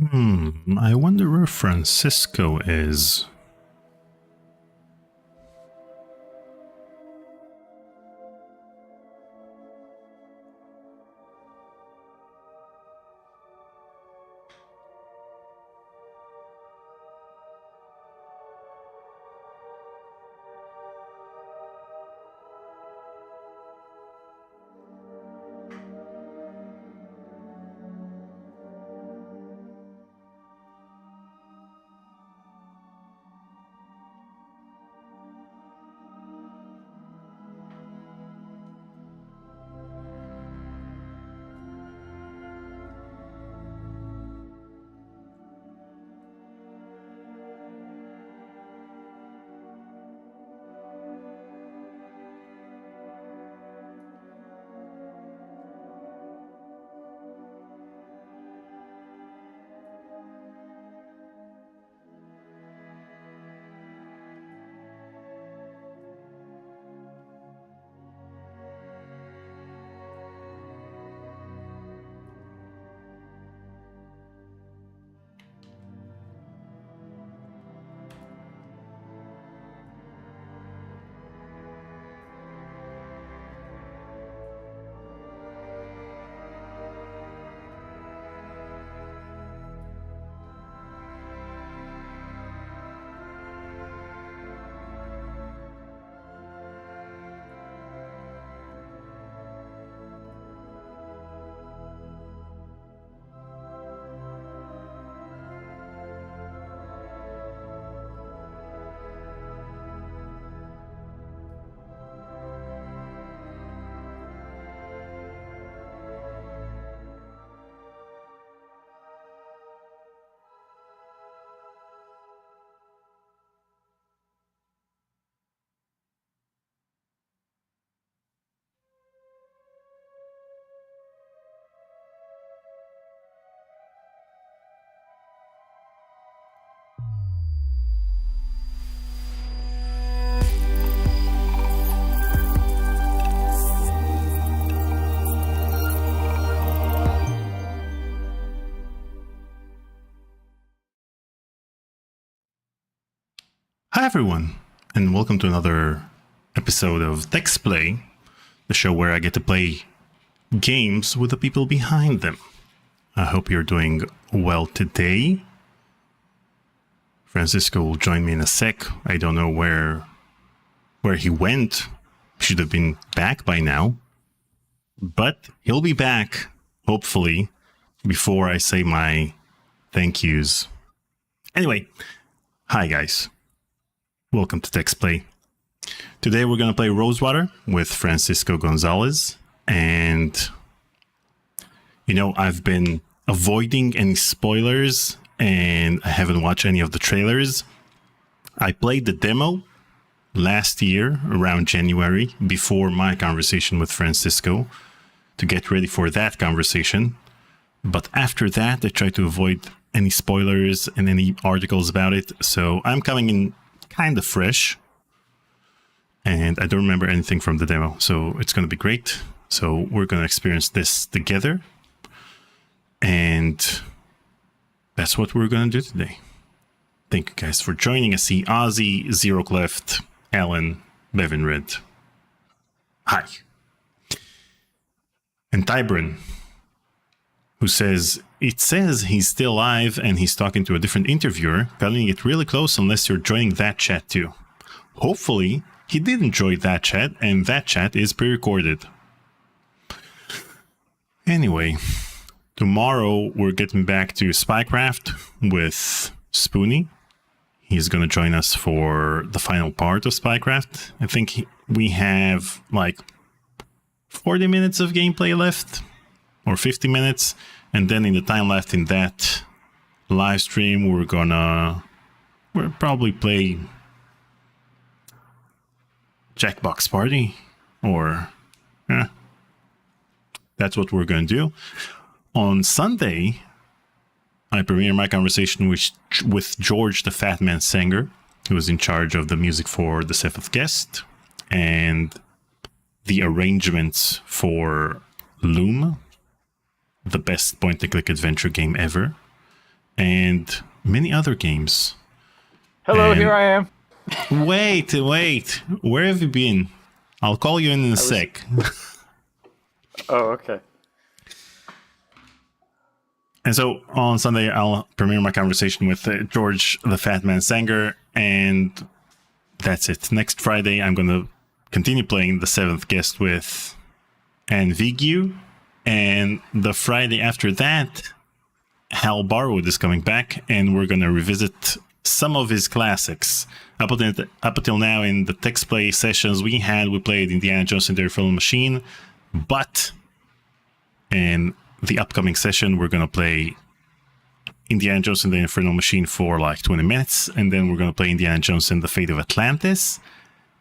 I wonder where Francisco is. Hi everyone, and welcome to another episode of Text Play, the show where I get to play games with the people behind them. I hope you're doing well today. Francisco will join me in a sec. I don't know where he went. Should have been back by now. But he'll be back, hopefully, before I say my thank yous. Anyway, hi guys. Welcome to Text Play. Today we're going to play Rosewater with Francisco González. And, you know, I've been avoiding any spoilers and I haven't watched any of the trailers. I played the demo last year around January before my conversation with Francisco to get ready for that conversation. But after that, I tried to avoid any spoilers and any articles about it. So I'm coming in kind of fresh. And I don't remember anything from the demo. So it's going to be great. So we're going to experience this together. And that's what we're going to do today. Thank you guys for joining. I see Ozzy, Zero Cleft, Alan, Bevan Red. Hi. And Tybran, who says, it says he's still alive and he's talking to a different interviewer, cutting it really close unless you're joining that chat too. Hopefully, he did enjoy that chat and that chat is pre-recorded. Anyway, tomorrow we're getting back to Spycraft with Spoonie. He's going to join us for the final part of Spycraft. I think we have like 40 minutes of gameplay left, or 50 minutes. And then in the time left in that live stream, we'll probably play Jackbox Party, or that's what we're going to do. On Sunday, I premiere my conversation with George the Fat Man Sanger, who was in charge of the music for The Seventh Guest and the arrangements for Loom, the best point-and-click adventure game ever. and many other games. Hello, And here I am. wait, where have you been? I'll call you in a sec. Oh, okay. And so on Sunday, I'll premiere my conversation with George the Fat Man Sanger, and that's it. Next Friday, I'm going to continue playing the seventh guest with Anne Vigu, and the Friday after that, Hal Barwood is coming back, and we're going to revisit some of his classics. Up until now, in the text play sessions we played Indiana Jones and the Infernal Machine, but in the upcoming session, we're going to play Indiana Jones and the Infernal Machine for like 20 minutes, and then we're going to play Indiana Jones and the Fate of Atlantis,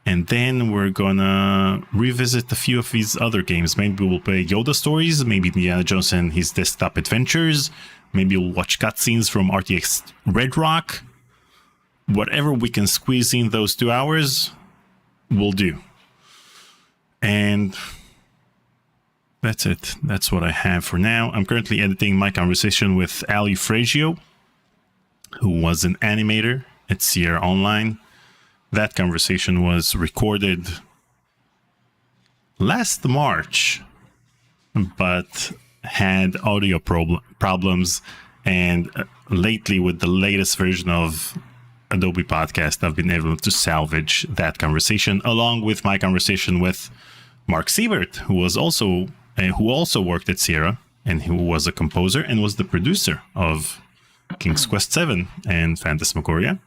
and then we're going to revisit a few of his other games. Maybe we'll play Yoda Stories, maybe Indiana Jones and his desktop adventures, maybe we'll watch cutscenes from RTX Red Rock. Whatever we can squeeze in those 2 hours, we'll do. And that's it. That's what I have for now. I'm currently editing my conversation with Ali Fragio, who was an animator at Sierra Online. That conversation was recorded last March, but had audio problems. And lately, with the latest version of Adobe Podcast, I've been able to salvage that conversation, along with my conversation with Mark Siebert, who also worked at Sierra, and who was a composer and was the producer of King's Quest VII and Phantasmagoria,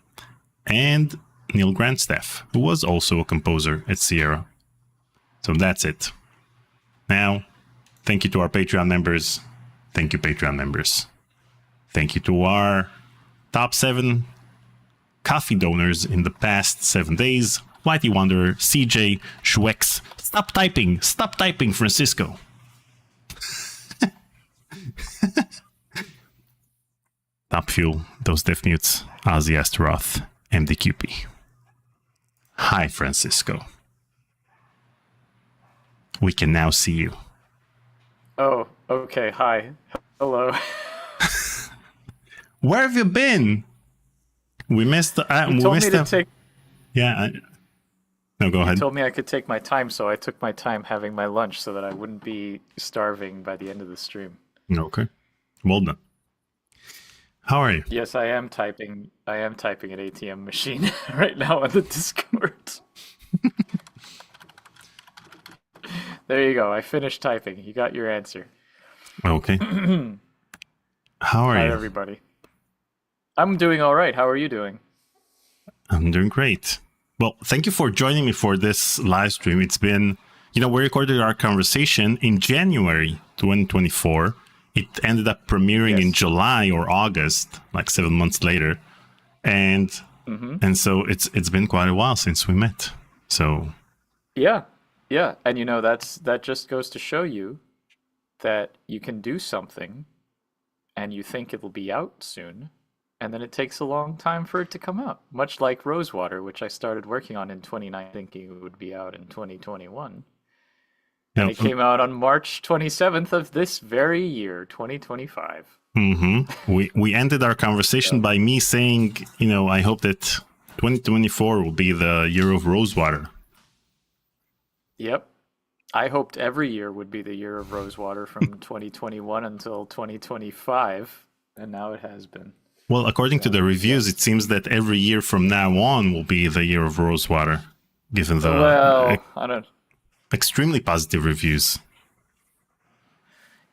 and Neil Grandstaff, who was also a composer at Sierra. So that's it. Now, thank you to our Patreon members. Thank you, Patreon members. Thank you to our top 7 coffee donors in the past 7 days. Whitey Wanderer, CJ, Schwex. Stop typing, Francisco. Top Fuel, Those Deaf Mutes, Ozzy Astaroth, MDQP. Hi, Francisco. We can now see you. Oh, okay. Hi. Hello. Where have you been? We missed. You told me to take. Yeah. No, go ahead. You told me I could take my time, so I took my time having my lunch so that I wouldn't be starving by the end of the stream. Okay. Well done. How are you? Yes, I am typing. I am typing an ATM machine right now on the Discord. There you go. I finished typing. You got your answer. Okay. How are Hi, you? everybody. I'm doing all right. How are you doing? I'm doing great. Well, thank you for joining me for this live stream. It's been, we recorded our conversation in January 2024. It ended up premiering in July or August, like 7 months later. And so it's been quite a while since we met. So yeah. And that just goes to show you that you can do something and you think it'll be out soon, and then it takes a long time for it to come out. Much like Rosewater, which I started working on in 2019, thinking it would be out in 2021. And it came out on March 27th of this very year, 2025. We ended our conversation by me saying, I hope that 2024 will be the year of Rosewater. Yep. I hoped every year would be the year of Rosewater from 2021 until 2025, and now it has been. Well, according to the reviews, it seems that every year from now on will be the year of Rosewater, given the I don't. Extremely positive reviews.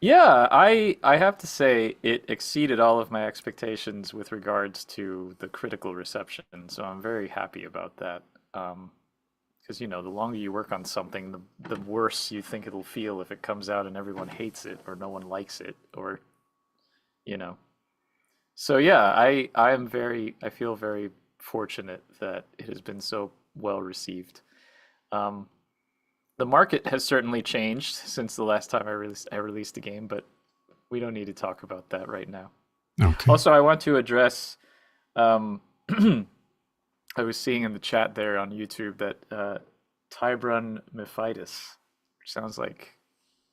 Yeah, I have to say it exceeded all of my expectations with regards to the critical reception, so I'm very happy about that. Because the longer you work on something, the worse you think it'll feel if it comes out and everyone hates it or no one likes it, or So yeah, I feel very fortunate that it has been so well received. The market has certainly changed since the last time I released a game, but we don't need to talk about that right now. Okay. Also, I want to address. I was seeing in the chat there on YouTube that Tybron Mephitis, which sounds like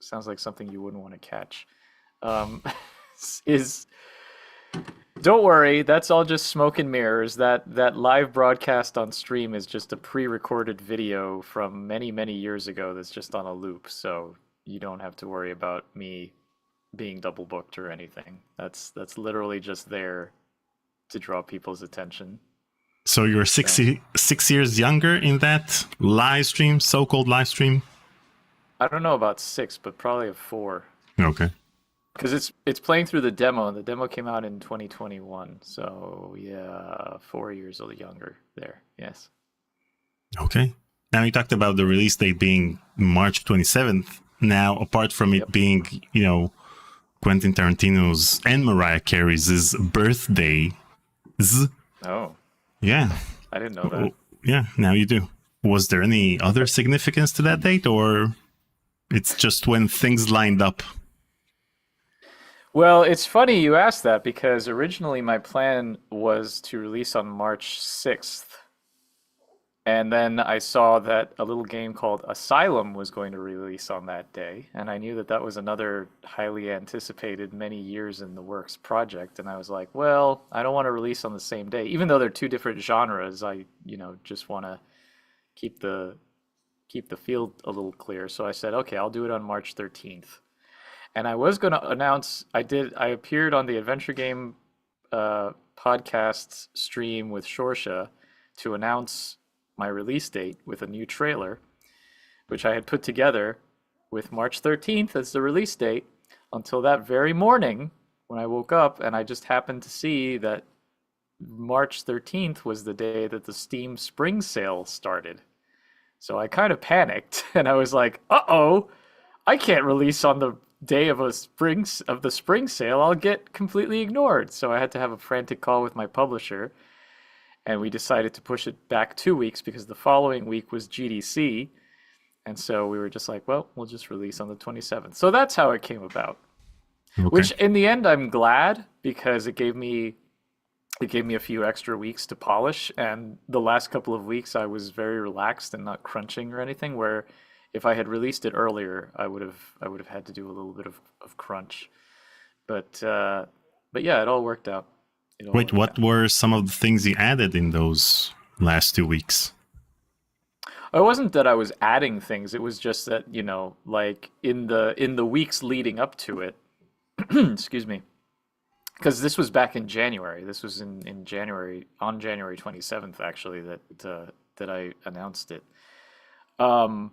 something you wouldn't want to catch, is Don't worry, that's all just smoke and mirrors. That live broadcast on stream is just a pre-recorded video from many, many years ago that's just on a loop, so you don't have to worry about me being double booked or anything. That's literally just there to draw people's attention. So you're So 6 years younger in that live stream, so-called live stream? I don't know about 6, but probably a 4. Okay. Because it's playing through the demo, and the demo came out in 2021. So yeah, 4 years old younger there. Yes. Okay. Now you talked about the release date being March 27th. Now, apart from it Yep. being, Quentin Tarantino's and Mariah Carey's birthday, Oh, yeah, I didn't know that. yeah, now you do. Was there any other significance to that date, or it's just when things lined up? Well, it's funny you asked that because originally my plan was to release on March 6th. And then I saw that a little game called Asylum was going to release on that day, and I knew that that was another highly anticipated, many years in the works project. And I was like, well, I don't want to release on the same day, even though they're two different genres. I, just want to keep the keep the field a little clear. So I said, okay, I'll do it on March 13th. And I was going to announce, I appeared on the Adventure Game podcast stream with Shorsha to announce my release date with a new trailer, which I had put together with March 13th as the release date until that very morning when I woke up and I just happened to see that March 13th was the day that the Steam Spring Sale started. So I kind of panicked and I was like, "Uh-oh, I can't release on the day of the spring sale. I'll get completely ignored." So I had to have a frantic call with my publisher and we decided to push it back 2 weeks because the following week was GDC. And so we were just like, well, we'll just release on the 27th. So that's how it came about. Okay. Which in the end I'm glad because it gave me a few extra weeks to polish, and the last couple of weeks I was very relaxed and not crunching or anything, where if I had released it earlier, I would have had to do a little bit of crunch. But yeah, it all worked out. It all Wait, worked what out. were some of the things you added in those last 2 weeks? It wasn't that I was adding things, it was just that, like in the weeks leading up to it, excuse me, because this was back in January. This was in January, on January 27th, actually, that I announced it. Um,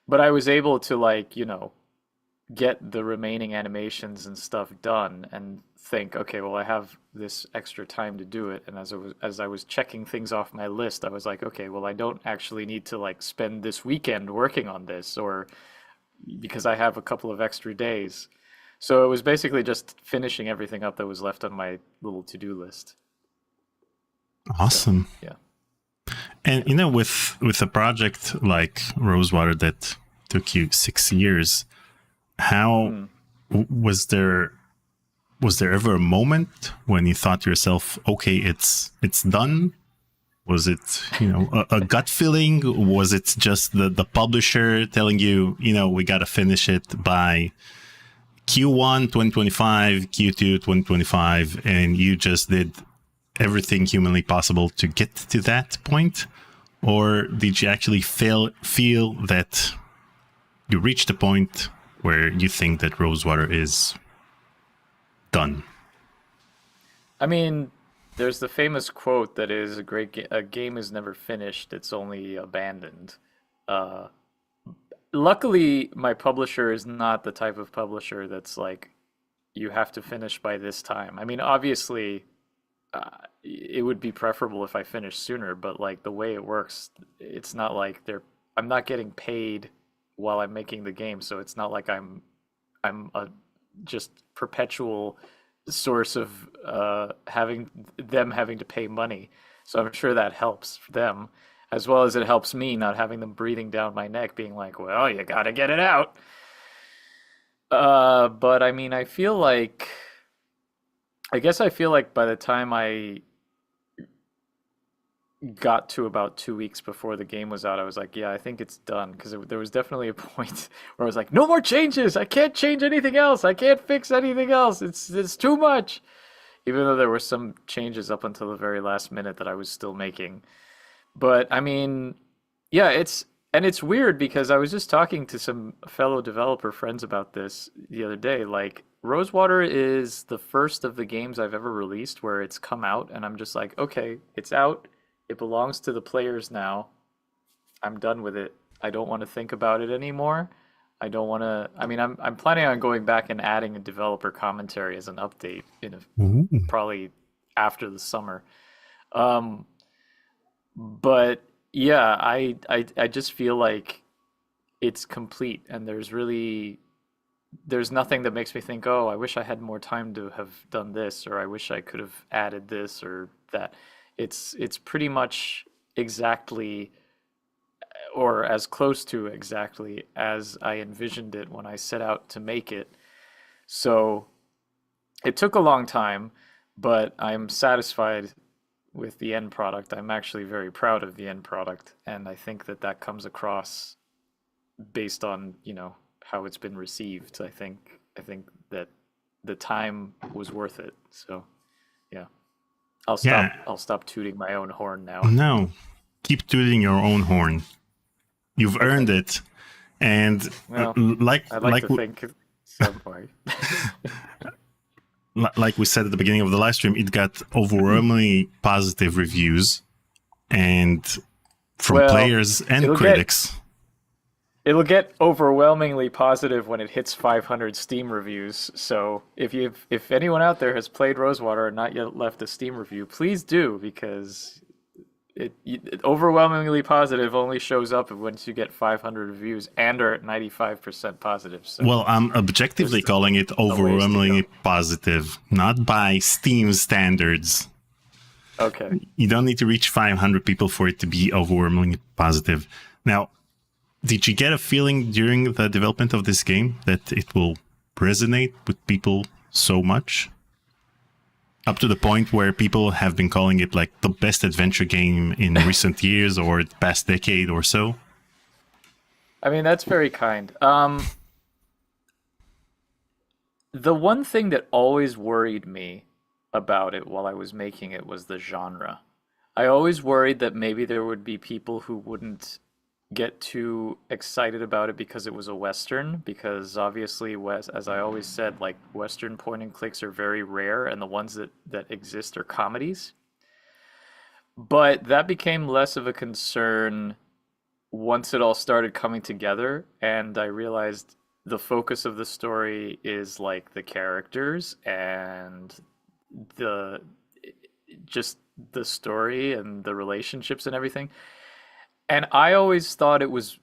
but I was able to like, get the remaining animations and stuff done and think, okay, well, I have this extra time to do it. And as I was checking things off my list, I was like, okay, well, I don't actually need to like spend this weekend working on this, or because I have a couple of extra days. So it was basically just finishing everything up that was left on my little to-do list. So, Awesome. yeah. And with a project like Rosewater that took you 6 years, how Hmm. was there ever a moment when you thought to yourself, okay, it's done? Was it, a gut feeling? Was it just the publisher telling you, we got to finish it by Q1 2025, Q2 2025, and you just did everything humanly possible to get to that point? Or did you actually feel that you reached a point where you think that Rosewater is done? I mean, there's the famous quote that is a game is never finished, it's only abandoned. Uh, Luckily, my publisher is not the type of publisher that's like, you have to finish by this time. I mean, obviously, it would be preferable if I finished sooner, but like the way it works, it's not like I'm not getting paid while I'm making the game, so it's not like I'm a just perpetual source of having to pay money. So I'm sure that helps them, as well as it helps me not having them breathing down my neck, being like, "Well, you gotta get it out." But I mean, I guess I feel like by the time I got to about 2 weeks before the game was out, I was like, yeah, I think it's done. Because there was definitely a point where I was like, no more changes. I can't change anything else. I can't fix anything else. It's too much. even though there were some changes up until the very last minute that I was still making. But I mean, yeah, it's weird because I was just talking to some fellow developer friends about this the other day. Like, Rosewater is the first of the games I've ever released where it's come out, and I'm just like, okay, it's out. It belongs to the players now. I'm done with it. I don't want to think about it anymore. I don't want to. I mean, I'm planning on going back and adding a developer commentary as an update in Ooh. probably after the summer. Um, but yeah, I just feel like it's complete, and there's nothing that makes me think, oh, I wish I had more time to have done this, or I wish I could have added this or that. It's pretty much exactly or as close to exactly as I envisioned it when I set out to make it. So it took a long time, but I'm satisfied with the end product. I'm actually very proud of the end product, and I think that that comes across based on, how it's been received. I think that the time was worth it. So, yeah. I'll stop Yeah. I'll stop tooting my own horn now. No. Keep tooting your own horn. You've earned Okay. it. And Well, like I'd like like to w- think some way. like we said at the beginning of the live stream, it got overwhelmingly positive reviews, and from Well, players and it'll get critics. it'll get overwhelmingly positive when it hits 500 Steam reviews. So if anyone out there has played Rosewater and not yet left a Steam review, please do because overwhelmingly positive only shows up once you get 500 reviews and are at 95% positive. So Well, I'm there's objectively calling it a ways to go. overwhelmingly positive, not by Steam standards. Okay. You don't need to reach 500 people for it to be overwhelmingly positive. Now, did you get a feeling during the development of this game that it will resonate with people so much? Up to the point where people have been calling it like the best adventure game in recent years or the past decade or so? I mean, that's very kind. The one thing that always worried me about it while I was making it was the genre. I always worried that maybe there would be people who wouldn't get too excited about it because it was a Western, because obviously, as I always said, like Western point and clicks are very rare, and the ones that exist are comedies. But that became less of a concern once it all started coming together, and I realized the focus of the story is like the characters and the just the story and the relationships and everything. And I always thought it was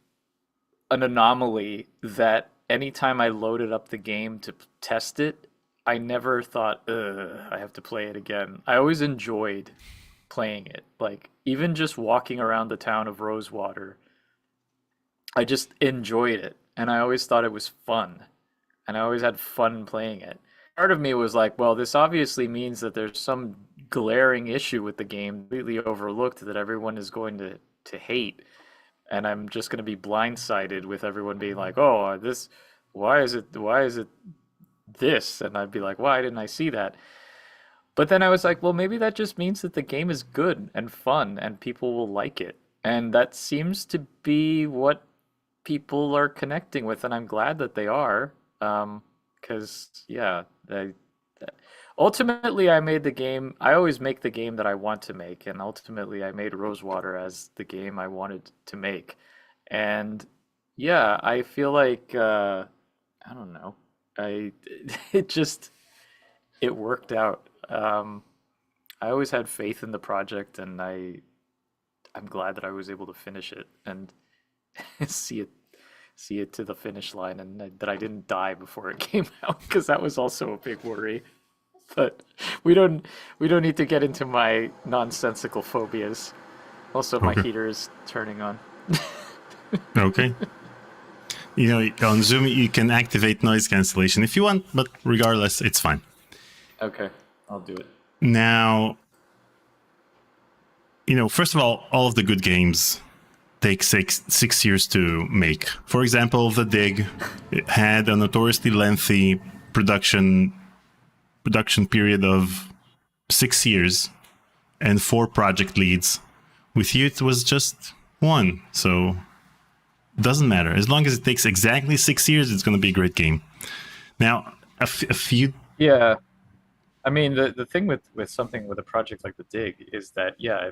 an anomaly that anytime I loaded up the game to test it, I never thought, ugh, I have to play it again. I always enjoyed playing it. Like, even just walking around the town of Rosewater, I just enjoyed it. And I always thought it was fun. And I always had fun playing it. Part of me was like, well, this obviously means that there's some glaring issue with the game completely overlooked that everyone is going to hate. And I'm just going to be blindsided with everyone being like, "Oh, why is it this?" And I'd be like, "Why didn't I see that?" But then I was like, "Well, maybe that just means that the game is good and fun and people will like it." And that seems to be what people are connecting with, and I'm glad that they are. Because yeah, ultimately I made the game. I always make the game that I want to make, and ultimately I made Rosewater as the game I wanted to make. And yeah, I feel like I don't know. I it just it worked out. I always had faith in the project, and I'm glad that I was able to finish it and see it see it to the finish line, and that I didn't die before it came out because that was also a big worry. But we don't we don't need to get into my nonsensical phobias. Also, my Okay. heater is turning on. Okay. On Zoom, you can activate noise cancellation if you want, but regardless, it's fine. Okay, I'll do it. Now, first of all of the good games take 6 years to make. For example, The Dig had a notoriously lengthy production period of 6 years and 4 project leads. With you, it was just 1. So it doesn't matter. As long as it takes exactly 6 years, it's going to be a great game. Now, a few. Yeah. I mean, the thing with something with a project like the Dig is that, yeah,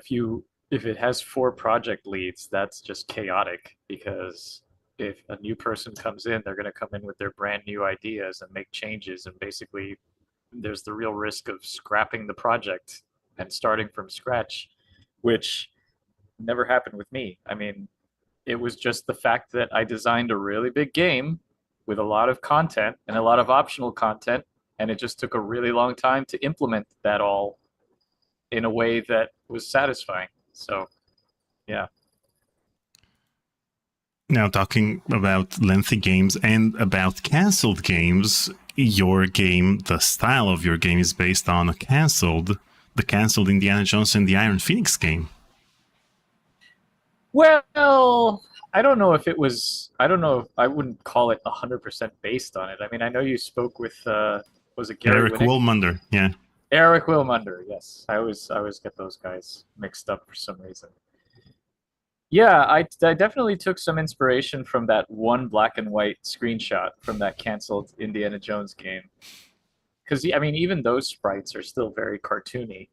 if it has 4 project leads, that's just chaotic because if a new person comes in, they're going to come in with their brand new ideas and make changes, and basically there's the real risk of scrapping the project and starting from scratch, which never happened with me. I mean, it was just the fact that I designed a really big game with a lot of content and a lot of optional content, and it just took a really long time to implement that all in a way that was satisfying. So, yeah. Now, talking about lengthy games and about canceled games, your game, the style of your game is based on the canceled Indiana Jones and the Iron Phoenix game. Well, I don't know if it was. I don't know. If, I wouldn't call it 100% based on it. I mean, I know you spoke with. Was it Gary Eric Winnick? Wilmunder, yeah. Eric Wilmunder. Yes, I always get those guys mixed up for some reason. Yeah, I definitely took some inspiration from that one black and white screenshot from that canceled Indiana Jones game. Because I mean, even those sprites are still very cartoony.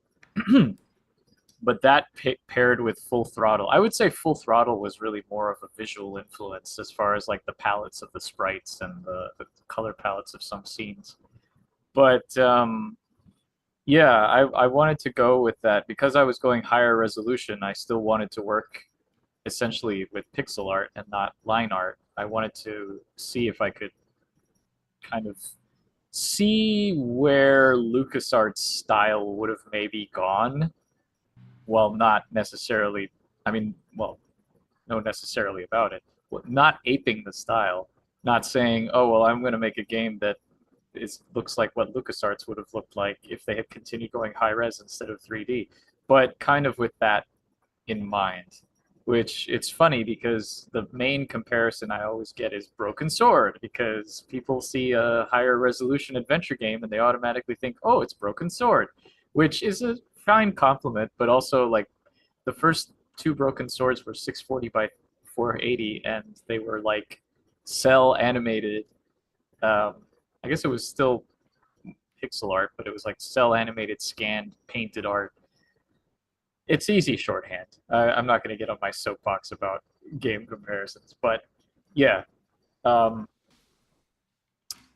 But that paired with Full Throttle, I would say Full Throttle was really more of a visual influence as far as like the palettes of the sprites and the color palettes of some scenes. But yeah, I wanted to go with that because I was going higher resolution. I still wanted to work essentially with pixel art and not line art. I wanted to see if I could kind of see where LucasArts style would have maybe gone, while not necessarily, I mean, well, no necessarily about it, not aping the style, not saying, oh, well, I'm going to make a game that looks like what LucasArts would have looked like if they had continued going high res instead of 3D, but kind of with that in mind. Which it's funny because the main comparison I always get is Broken Sword because people see a higher resolution adventure game and they automatically think, oh, it's Broken Sword, which is a fine compliment, but also like the first 2 Broken Swords were 640 by 480 and they were like cell animated. I guess it was still pixel art, but it was like cell animated, scanned, painted art. It's easy shorthand. I'm not going to get on my soapbox about game comparisons, but yeah, um,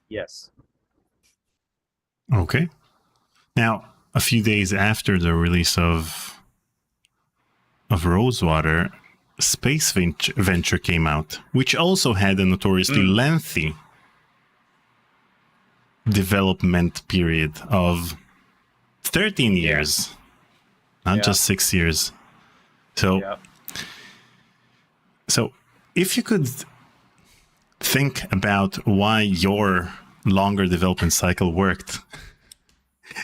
yes. Okay. Now, a few days after the release of Rosewater, Space Venture came out, which also had a notoriously lengthy development period of 13 years, not just 6 years. So, Yeah. so if you could think about why your longer development cycle worked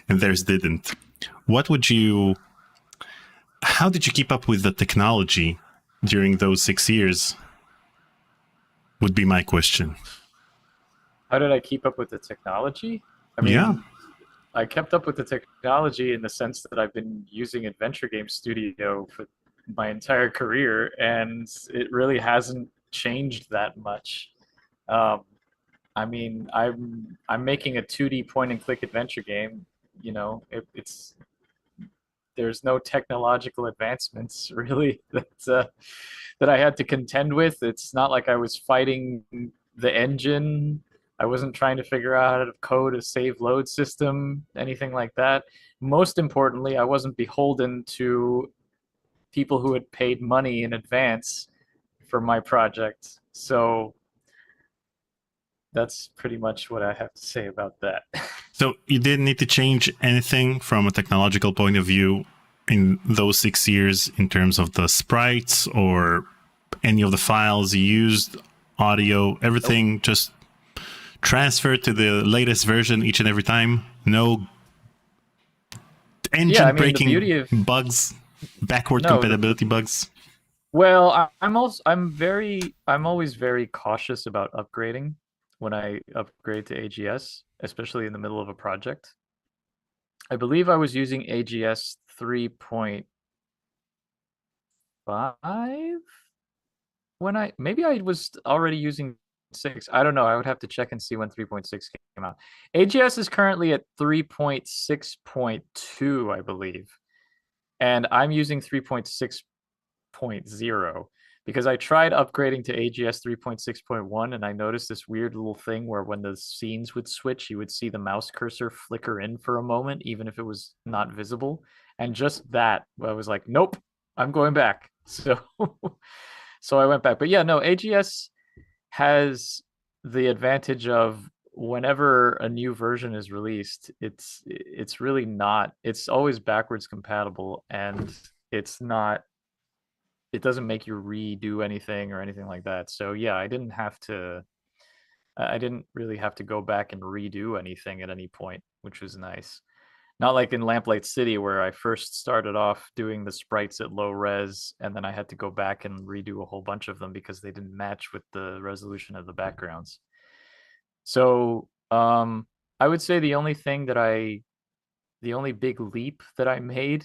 and theirs didn't, what would you? How did you keep up with the technology during those 6 years? Would be my question. How did I keep up with the technology? I Yeah. mean, I kept up with the technology in the sense that I've been using Adventure Game Studio for my entire career, and it really hasn't changed that much. Um, I mean, I'm making a 2D point and click adventure game. You know, it's there's no technological advancements really that I had to contend with. It's not like I was fighting the engine. I wasn't trying to figure out how to code a save load system, anything like that. Most importantly, I wasn't beholden to people who had paid money in advance for my project. So that's pretty much what I have to say about that. So you didn't need to change anything from a technological point of view in those 6 years in terms of the sprites or any of the files you used, audio, everything. Nope. Just transfer to the latest version each and every time. No engine breaking bugs, backward compatibility bugs. Well, I'm always very cautious about upgrading when I upgrade to AGS, especially in the middle of a project. I believe I was using AGS 3.5 when maybe I was already using 6. I don't know. I would have to check and see when 3.6 came out. AGS is currently at 3.6.2, I believe. And I'm using 3.6.0 because I tried upgrading to AGS 3.6.1 and I noticed this weird little thing where when the scenes would switch, you would see the mouse cursor flicker in for a moment, even if it was not visible. And just that, I was like, nope, I'm going back. So, so I went back. But yeah, no, AGS has the advantage of whenever a new version is released, it's really not, it's always backwards compatible, and it's not, it doesn't make you redo anything or anything like that. So yeah, I didn't really have to go back and redo anything at any point, which was nice. Not like in Lamplight City, where I first started off doing the sprites at low res, and then I had to go back and redo a whole bunch of them because they didn't match with the resolution of the backgrounds. So I would say the only big leap that I made,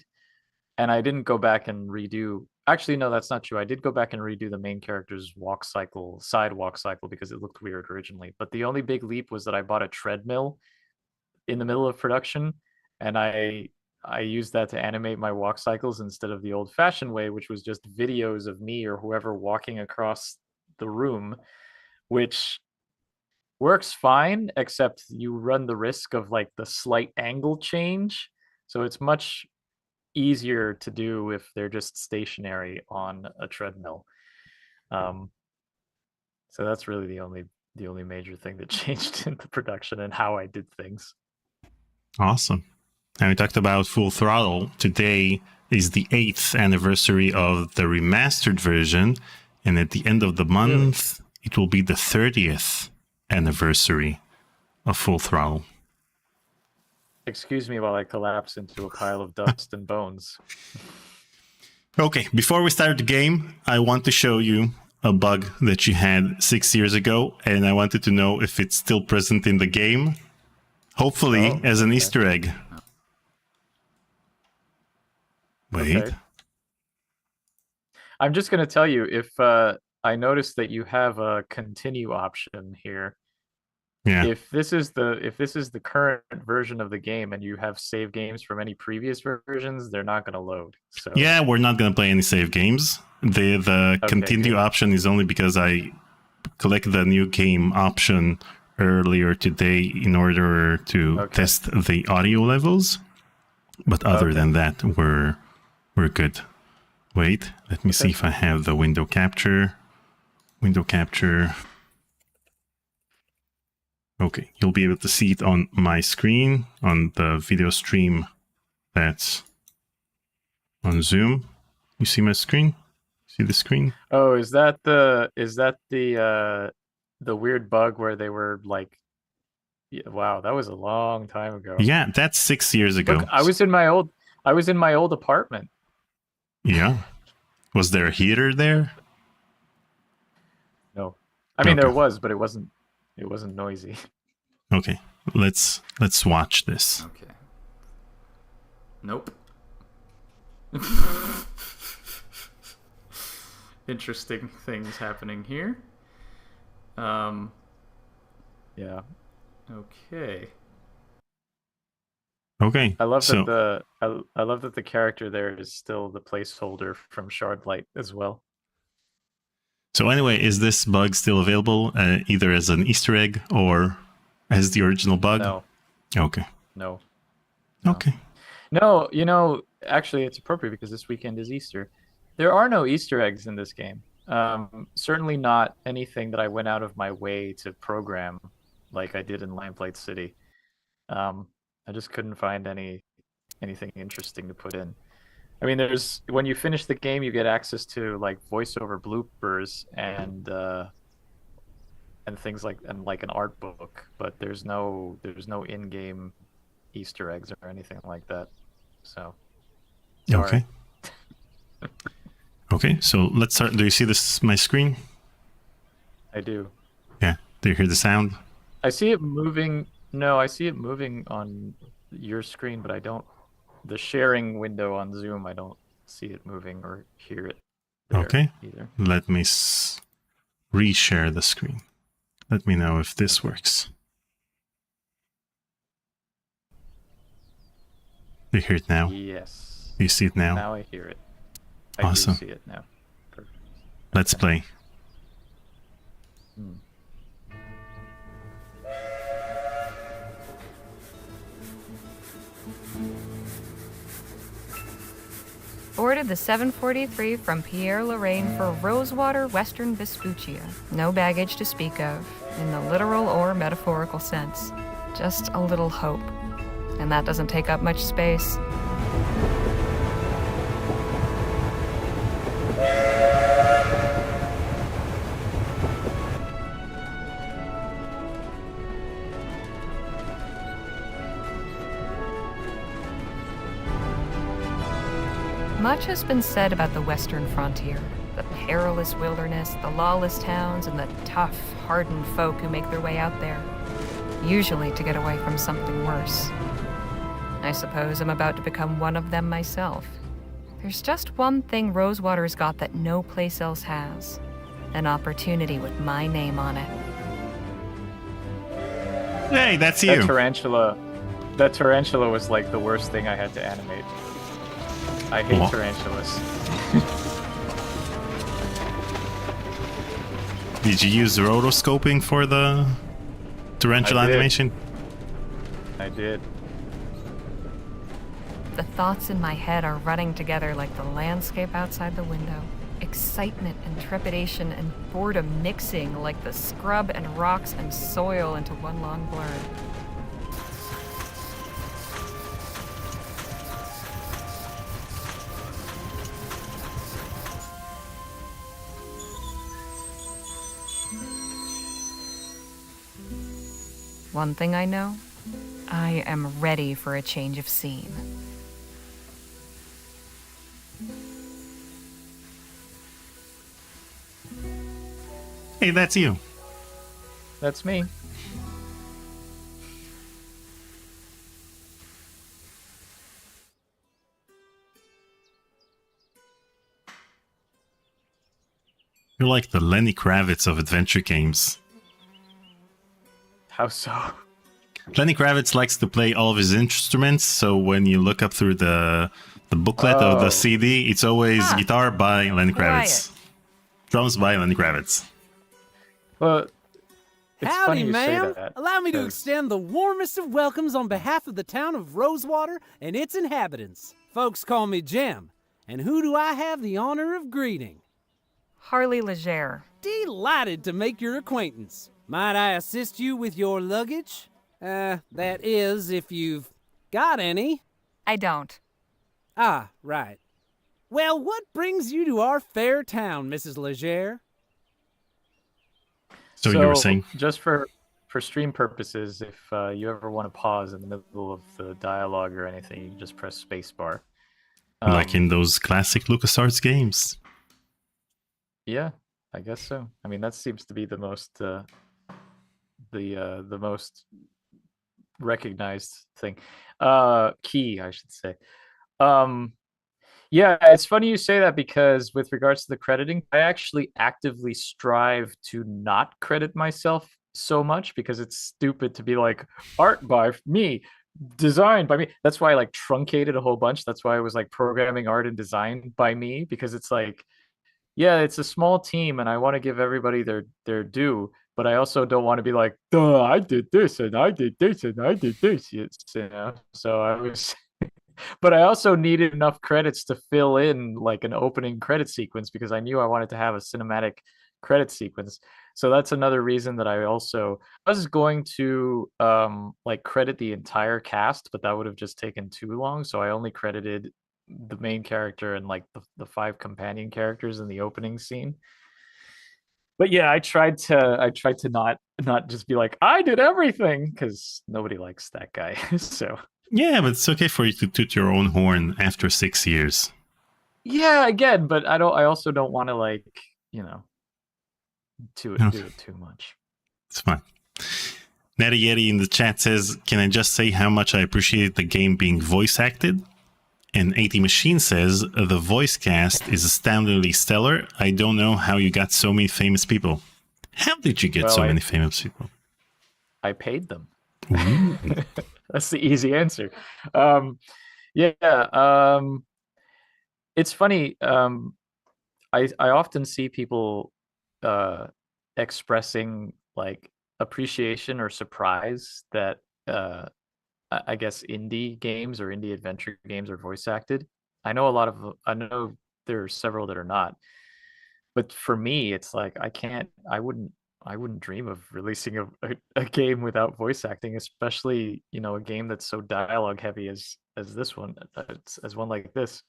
and I didn't go back and redo. Actually, no, that's not true. I did go back and redo the main character's sidewalk cycle, because it looked weird originally. But the only big leap was that I bought a treadmill in the middle of production, and I used that to animate my walk cycles instead of the old-fashioned way, which was just videos of me or whoever walking across the room, which works fine, except you run the risk of like the slight angle change. So it's much easier to do if they're just stationary on a treadmill. So that's really the only major thing that changed in the production and how I did things. Awesome. And we talked about Full Throttle. Today is the 8th anniversary of the remastered version. And at the end of the month, it will be the 30th anniversary of Full Throttle. Excuse me while I collapse into a pile of dust and bones. Okay, before we start the game, I want to show you a bug that you had 6 years ago, and I wanted to know if it's still present in the game. Hopefully, as an Easter egg. Wait. Okay. I'm just going to tell you, if I noticed that you have a continue option here. Yeah. If this is the current version of the game and you have save games from any previous versions, they're not going to load. So yeah, we're not going to play any save games. The Okay, continue good. option is only because I collected the new game option earlier today in order to test the audio levels. But other than that, we're good. Wait, let me see if I have the window capture. Window capture. Okay, you'll be able to see it on my screen, on the video stream that's on Zoom. You see my screen? See the screen? Oh, is that the weird bug where they were like, yeah, wow, that was a long time ago. Yeah, that's 6 years ago. Look, I was in my old apartment. Yeah. Was there a heater there? No. I mean, there was, but it wasn't noisy. Okay, let's watch this. Okay. Nope. Interesting things happening here. Yeah. Okay. Okay. I love that I love that the character there is still the placeholder from Shardlight as well. So anyway, is this bug still available, either as an Easter egg or as the original bug? No. Okay. No. Okay. No, you know, actually it's appropriate because this weekend is Easter. There are no Easter eggs in this game. Certainly not anything that I went out of my way to program like I did in Lamplight City. I just couldn't find anything interesting to put in. I mean, when you finish the game, you get access to like voiceover bloopers and things like an art book, but there's no in-game Easter eggs or anything like that. So, sorry. Okay. Okay, so let's start. Do you see my screen? I do. Yeah. Do you hear the sound? I see it moving. No, I see it moving on your screen, but I don't. The sharing window on Zoom, I don't see it moving or hear it there Okay, either. let me reshare the screen. Let me know if this works. Do you hear it now? Yes. Do you see it now? Now I hear it. I do Awesome. see it now. Perfect. Let's play. Hmm. Boarded the 743 from Pierre-Lorraine for Rosewater, Western Vespuccia. No baggage to speak of, in the literal or metaphorical sense. Just a little hope. And that doesn't take up much space. Much has been said about the Western frontier. The perilous wilderness, the lawless towns, and the tough, hardened folk who make their way out there. Usually to get away from something worse. I suppose I'm about to become one of them myself. There's just one thing Rosewater's got that no place else has. An opportunity with my name on it. Hey, that's you. That tarantula was like the worst thing I had to animate. I hate tarantulas. Did you use rotoscoping for the tarantula animation? I did. The thoughts in my head are running together like the landscape outside the window. Excitement and trepidation and boredom mixing like the scrub and rocks and soil into one long blur. One thing I know, I am ready for a change of scene. Hey, that's you. That's me. You're like the Lenny Kravitz of adventure games. How so? Lenny Kravitz likes to play all of his instruments, so when you look up through the booklet of the CD, it's always guitar by Lenny Kravitz. Drums by Lenny Kravitz. Well, it's Howdy, funny you say ma'am. that. Allow me to 'cause- extend the warmest of welcomes on behalf of the town of Rosewater and its inhabitants. Folks call me Jim. And who do I have the honor of greeting? Harley Legere. Delighted to make your acquaintance. Might I assist you with your luggage? That is, if you've got any. I don't. Ah, right. Well, what brings you to our fair town, Mrs. Legere? So you were saying? Just for stream purposes, if you ever want to pause in the middle of the dialogue or anything, you can just press spacebar. Like in those classic LucasArts games. Yeah, I guess so. I mean, that seems to be the most the most recognized thing. Key, I should say. Yeah, it's funny you say that because with regards to the crediting, I actually actively strive to not credit myself so much because it's stupid to be like art by me, designed by me. That's why I like truncated a whole bunch. That's why I was like programming art and design by me, because it's like, yeah, it's a small team and I want to give everybody their due, but I also don't want to be like, duh, I did this and I did this and I did this, you know. So I was but I also needed enough credits to fill in like an opening credit sequence because I knew I wanted to have a cinematic credit sequence. So that's another reason that I was going to like credit the entire cast, but that would have just taken too long. So I only credited the main character and like the 5 companion characters in the opening scene. But yeah, I tried to not just be like I did everything, because nobody likes that guy. So Yeah, but it's okay for you to toot your own horn after 6 years. yeah, again, but I also don't want to like, you know, do it too much. It's fine. Natty Yeti in the chat says, can I just say how much I appreciate the game being voice acted? And AT Machine says, the voice cast is astoundingly stellar. I don't know how you got so many famous people. How did you get so many famous people? I paid them. Ooh. That's the easy answer. It's funny. I often see people expressing like appreciation or surprise that I guess indie games or indie adventure games are voice acted. I know there are several that are not, but for me, it's like I wouldn't dream of releasing a game without voice acting, especially a game that's so dialogue heavy as this one, as one like this.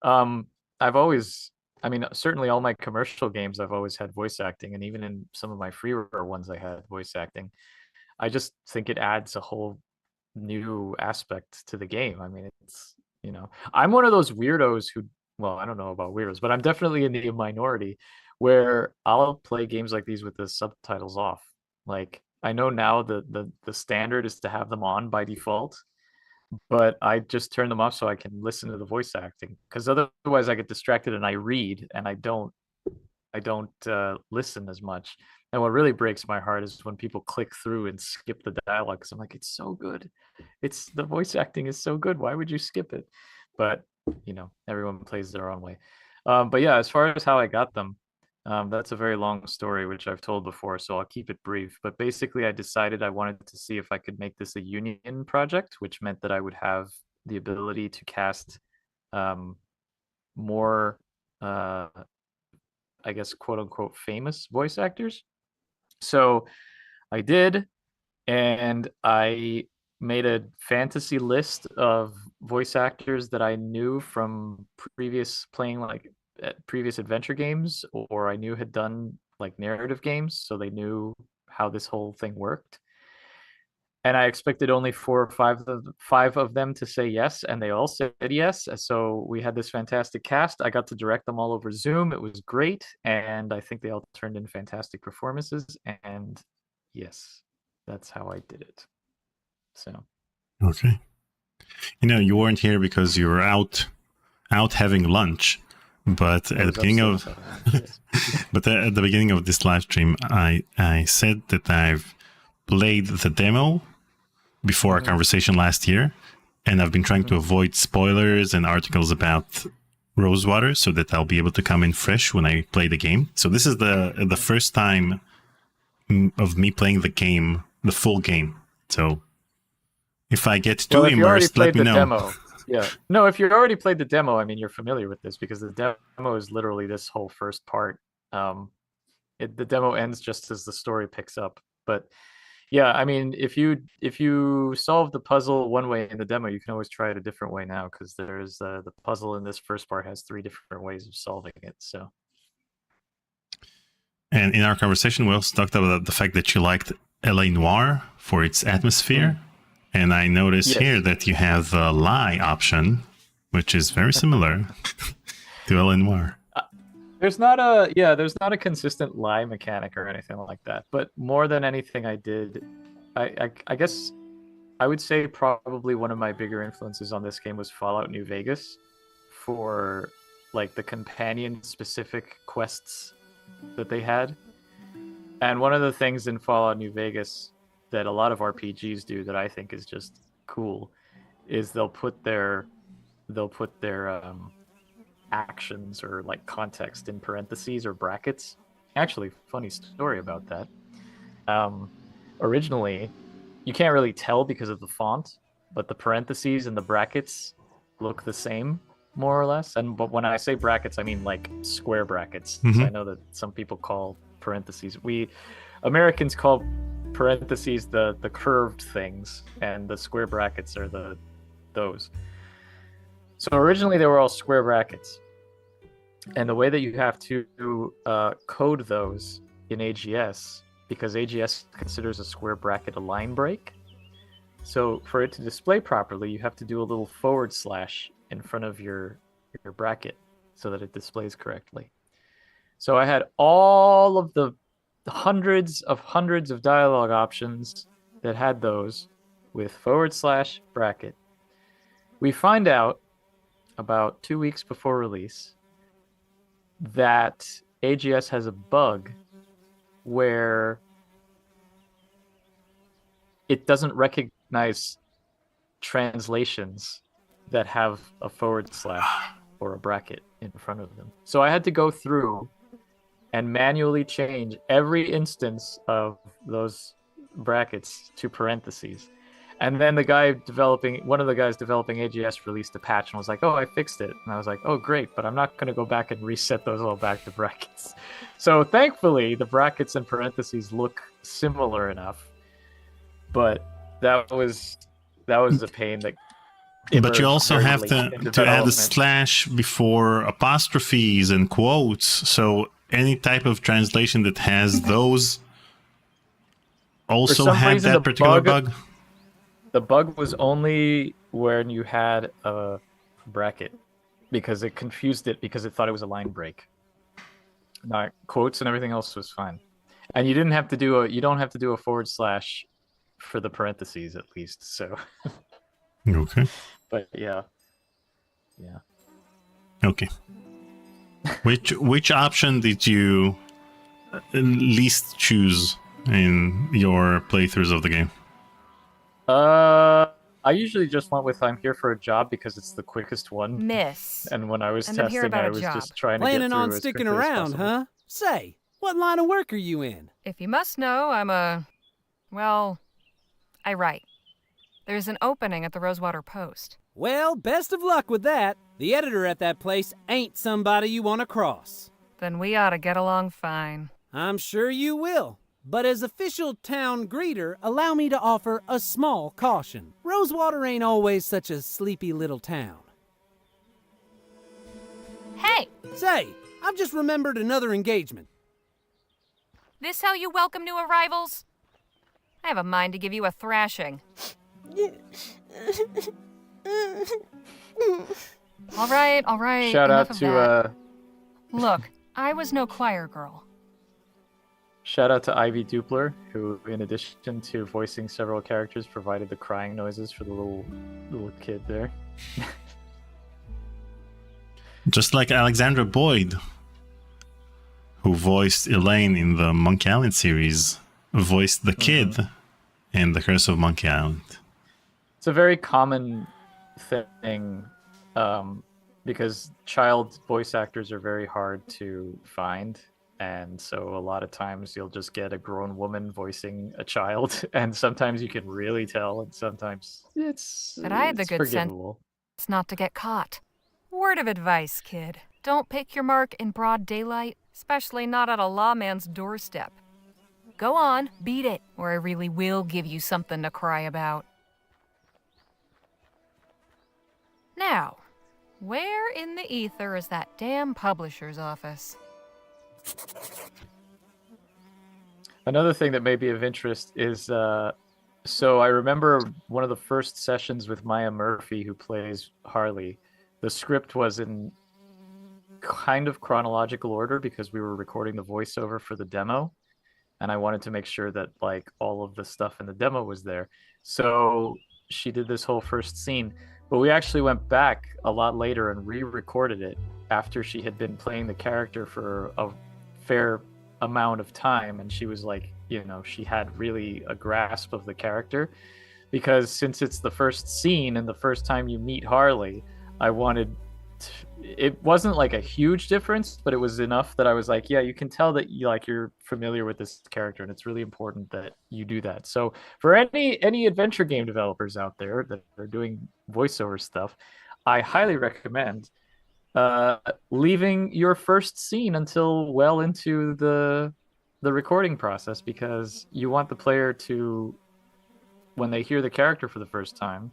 I've always, I mean, certainly all my commercial games, I've always had voice acting, and even in some of my freeware ones, I had voice acting. I just think it adds a whole new aspect to the game. I mean, I'm one of those weirdos who, well, I don't know about weirdos, but I'm definitely in the minority where I'll play games like these with the subtitles off. Like, I know now the standard is to have them on by default, but I just turn them off so I can listen to the voice acting, because otherwise I get distracted and I read and I don't listen as much. And what really breaks my heart is when people click through and skip the dialogue, because I'm like, it's so good. The voice acting is so good. Why would you skip it? But everyone plays their own way. But yeah, as far as how I got them, that's a very long story, which I've told before, so I'll keep it brief. But basically, I decided I wanted to see if I could make this a union project, which meant that I would have the ability to cast more, I guess, quote unquote, famous voice actors. So I did, and I made a fantasy list of voice actors that I knew from previous adventure games, or I knew had done like narrative games, so they knew how this whole thing worked. And I expected only 4 or 5 of them to say yes, and they all said yes. So we had this fantastic cast. I got to direct them all over Zoom. It was great, and I think they all turned in fantastic performances. And yes, that's how I did it. So okay, you weren't here because you were out having lunch. But at the beginning of but at the beginning of this live stream, I said that I've played the demo before our conversation last year, and I've been trying to avoid spoilers and articles about Rosewater so that I'll be able to come in fresh when I play the game. So this is the first time of me playing the game, the full game. So if I get too immersed, let me know. Demo, yeah. No, if you already played the demo, I mean, you're familiar with this because the demo is literally this whole first part. The demo ends just as the story picks up. But yeah, I mean, if you solve the puzzle one way in the demo, you can always try it a different way now, because there's the puzzle in this first part has 3 different ways of solving it. So. And in our conversation, we also talked about the fact that you liked LA Noire for its atmosphere. And I notice here that you have a lie option, which is very similar to LA Noire. There's not a consistent lie mechanic or anything like that. But more than anything I did, I guess I would say probably one of my bigger influences on this game was Fallout New Vegas, for like the companion specific quests that they had. And one of the things in Fallout New Vegas that a lot of RPGs do that I think is just cool is they'll put their actions or like context in parentheses or brackets. Actually, funny story about that. Originally, you can't really tell because of the font, but the parentheses and the brackets look the same, more or less. But when I say brackets, I mean like square brackets. So I know that some people call parentheses. We Americans call parentheses the curved things, and the square brackets are those. So originally they were all square brackets, and the way that you have to code those in AGS, because AGS considers a square bracket a line break, so for it to display properly, you have to do a little / in front of your bracket so that it displays correctly. So I had all of the hundreds of dialogue options that had those with / bracket. We find out about 2 weeks before release that AGS has a bug where it doesn't recognize translations that have a / or a bracket in front of them. So I had to go through and manually change every instance of those brackets to parentheses. And then one of the guys developing AGS released a patch and was like, oh, I fixed it. And I was like, oh, great, but I'm not going to go back and reset those all back to brackets. So thankfully, the brackets and parentheses look similar enough. But that was a pain that. But you also have to add a / before apostrophes and quotes. So any type of translation that has those also had that particular bug. The bug was only when you had a bracket, because it confused it because it thought it was a line break. Not quotes and everything else was fine. And you don't have to do a / for the parentheses, at least. So okay. But yeah. Okay. Which option did you least choose in your playthroughs of the game? I usually just went with I'm here for a job because it's the quickest one. Miss. And when I was And I'm here testing, about I a was job. just trying to get Planning through on as sticking quickly as around, possible. huh? Say, what line of work are you in? If you must know, I write. There's an opening at the Rosewater Post. Well, best of luck with that. The editor at that place ain't somebody you want to cross. Then we ought to get along fine. I'm sure you will. But as official town greeter, allow me to offer a small caution. Rosewater ain't always such a sleepy little town. Hey! Say, I've just remembered another engagement. This how you welcome new arrivals? I have a mind to give you a thrashing. All right. Shout enough out of to that. Look, I was no choir girl. Shout out to Ivy Dupler, who, in addition to voicing several characters, provided the crying noises for the little kid there. Just like Alexandra Boyd, who voiced Elaine in the Monkey Island series, voiced the kid in The Curse of Monkey Island. It's a very common thing, because child voice actors are very hard to find. And so a lot of times you'll just get a grown woman voicing a child, and sometimes you can really tell, and sometimes But I had the good forgivable. sense not to get caught. Word of advice, kid. Don't pick your mark in broad daylight, especially not at a lawman's doorstep. Go on, beat it, or I really will give you something to cry about. Now, where in the ether is that damn publisher's office? Another thing that may be of interest is, so I remember one of the first sessions with Maya Murphy, who plays Harley. The script was in kind of chronological order because we were recording the voiceover for the demo, and I wanted to make sure that like all of the stuff in the demo was there. So she did this whole first scene, but we actually went back a lot later and re-recorded it after she had been playing the character for a fair amount of time, and she was like, she had really a grasp of the character, because since it's the first scene and the first time you meet Harley, I wanted it wasn't like a huge difference, but it was enough that I was like, yeah, you can tell that you're familiar with this character, and it's really important that you do that. So for any adventure game developers out there that are doing voiceover stuff, I highly recommend leaving your first scene until well into the recording process, because you want the player to, when they hear the character for the first time,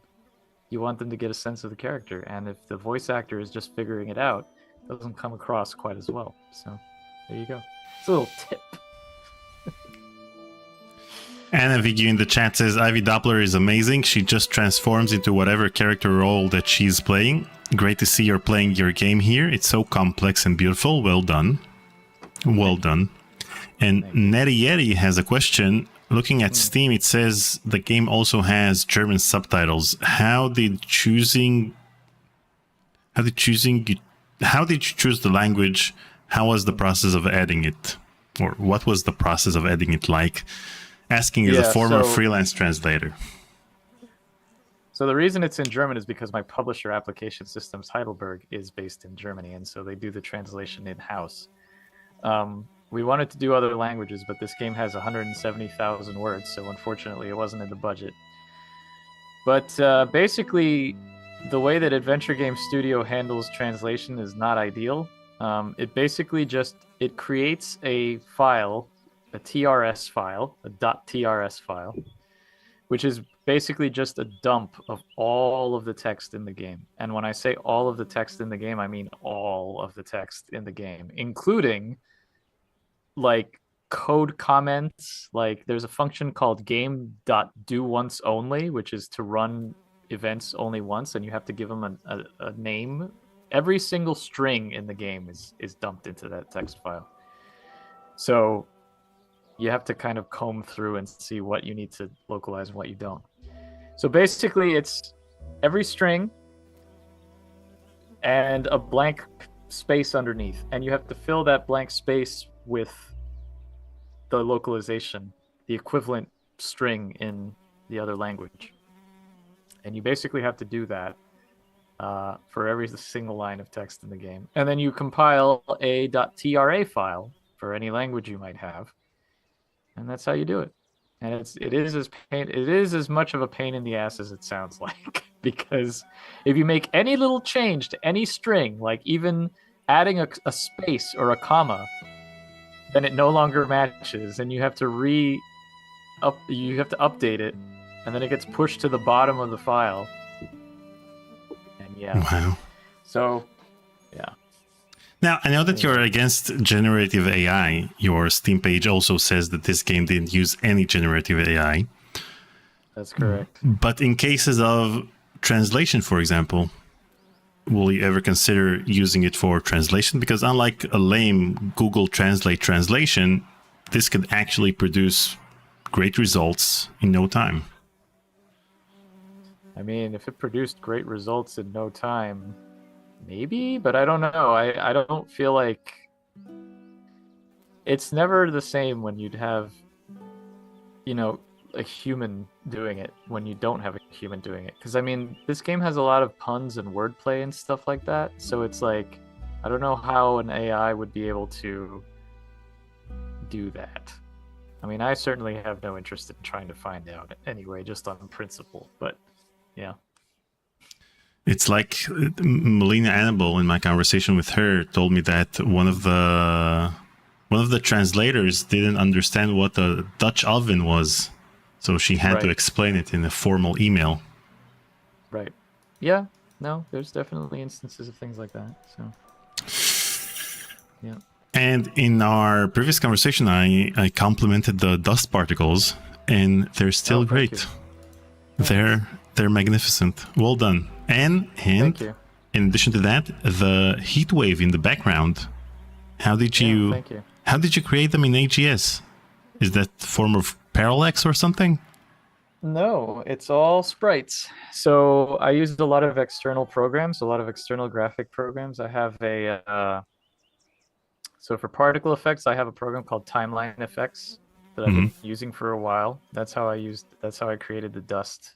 you want them to get a sense of the character, and if the voice actor is just figuring it out, it doesn't come across quite as well. So there you go. It's a little tip. Anna Vigu in the chat says Ivy Doppler is amazing. She just transforms into whatever character role that she's playing. Great to see you're playing your game here. It's so complex and beautiful. Well done. Well done. And Nettie Yeti has a question. looking at Steam, it says the game also has German subtitles. How did you choose the language? How was the process of adding it? Or what was the process of adding it like? Asking as a former freelance translator. So the reason it's in German is because my publisher, Application Systems Heidelberg, is based in Germany, and so they do the translation in-house. We wanted to do other languages, but this game has 170,000 words, so unfortunately it wasn't in the budget. But basically, the way that Adventure Game Studio handles translation is not ideal. It basically it creates a file, a TRS file, a .trs file, which is basically just a dump of all of the text in the game. And when I say all of the text in the game, I mean all of the text in the game, including like code comments. Like there's a function called game.doOnceOnly, which is to run events only once, and you have to give them a name. Every single string in the game is dumped into that text file. So you have to kind of comb through and see what you need to localize and what you don't. So basically it's every string and a blank space underneath, and you have to fill that blank space with the localization, the equivalent string in the other language. And you basically have to do that for every single line of text in the game. And then you compile a .tra file for any language you might have. And that's how you do it. And it is as much of a pain in the ass as it sounds like, because if you make any little change to any string, like even adding a space or a comma, then it no longer matches, and you have to update it, and then it gets pushed to the bottom of the file. And yeah. Wow. So, yeah. Now, I know that you're against generative AI. Your Steam page also says that this game didn't use any generative AI. That's correct. But in cases of translation, for example, will you ever consider using it for translation? Because unlike a lame Google Translate translation, this could actually produce great results in no time. I mean, if it produced great results in no time, maybe, but I don't know. I don't feel like it's never the same when you'd have, a human doing it when you don't have a human doing it. Because I mean, this game has a lot of puns and wordplay and stuff like that. So it's like, I don't know how an AI would be able to do that. I mean, I certainly have no interest in trying to find out anyway, just on principle. But yeah. It's like Melina Annabelle, in my conversation with her, told me that one of the translators didn't understand what a Dutch oven was, so she had to explain it in a formal email. Right. Yeah. No, there's definitely instances of things like that. So. Yeah. And in our previous conversation, I complimented the dust particles, and they're still great. They're magnificent. Well done. And in addition to that, the heat wave in the background. How did you create them in AGS? Is that form of parallax or something? No, it's all sprites. So I used a lot of external programs, a lot of external graphic programs. I have so for particle effects, I have a program called Timeline Effects that I've been using for a while. That's how I created the dust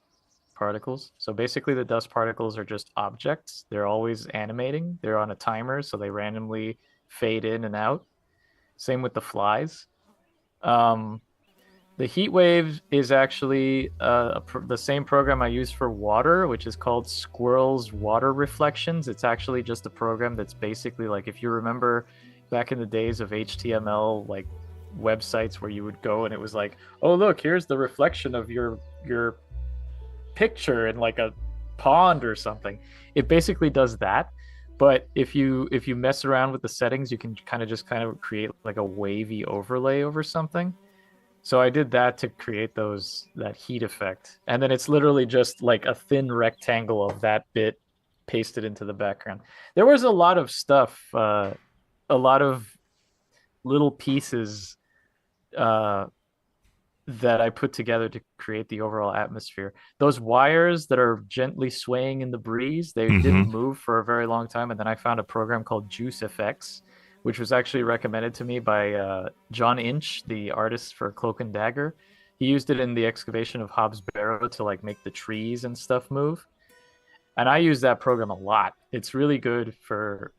particles. So basically the dust particles are just objects. They're always animating. They're on a timer, so they randomly fade in and out. Same with the flies. The heat wave is actually the same program I use for water, which is called Squirrel's Water Reflections. It's actually just a program that's basically like, if you remember back in the days of HTML, like websites where you would go and it was like, oh look, here's the reflection of your picture in like a pond or something. It basically does that, but if you mess around with the settings, you can kind of create like a wavy overlay over something. So I did that to create that heat effect, and then it's literally just like a thin rectangle of that bit pasted into the background. There was a lot of stuff, a lot of little pieces that I put together to create the overall atmosphere. Those wires that are gently swaying in the breeze, they didn't move for a very long time. And then I found a program called Juice FX, which was actually recommended to me by John Inch, the artist for Cloak and Dagger. He used it in the excavation of Hobbs Barrow to like make the trees and stuff move. And I use that program a lot. It's really good for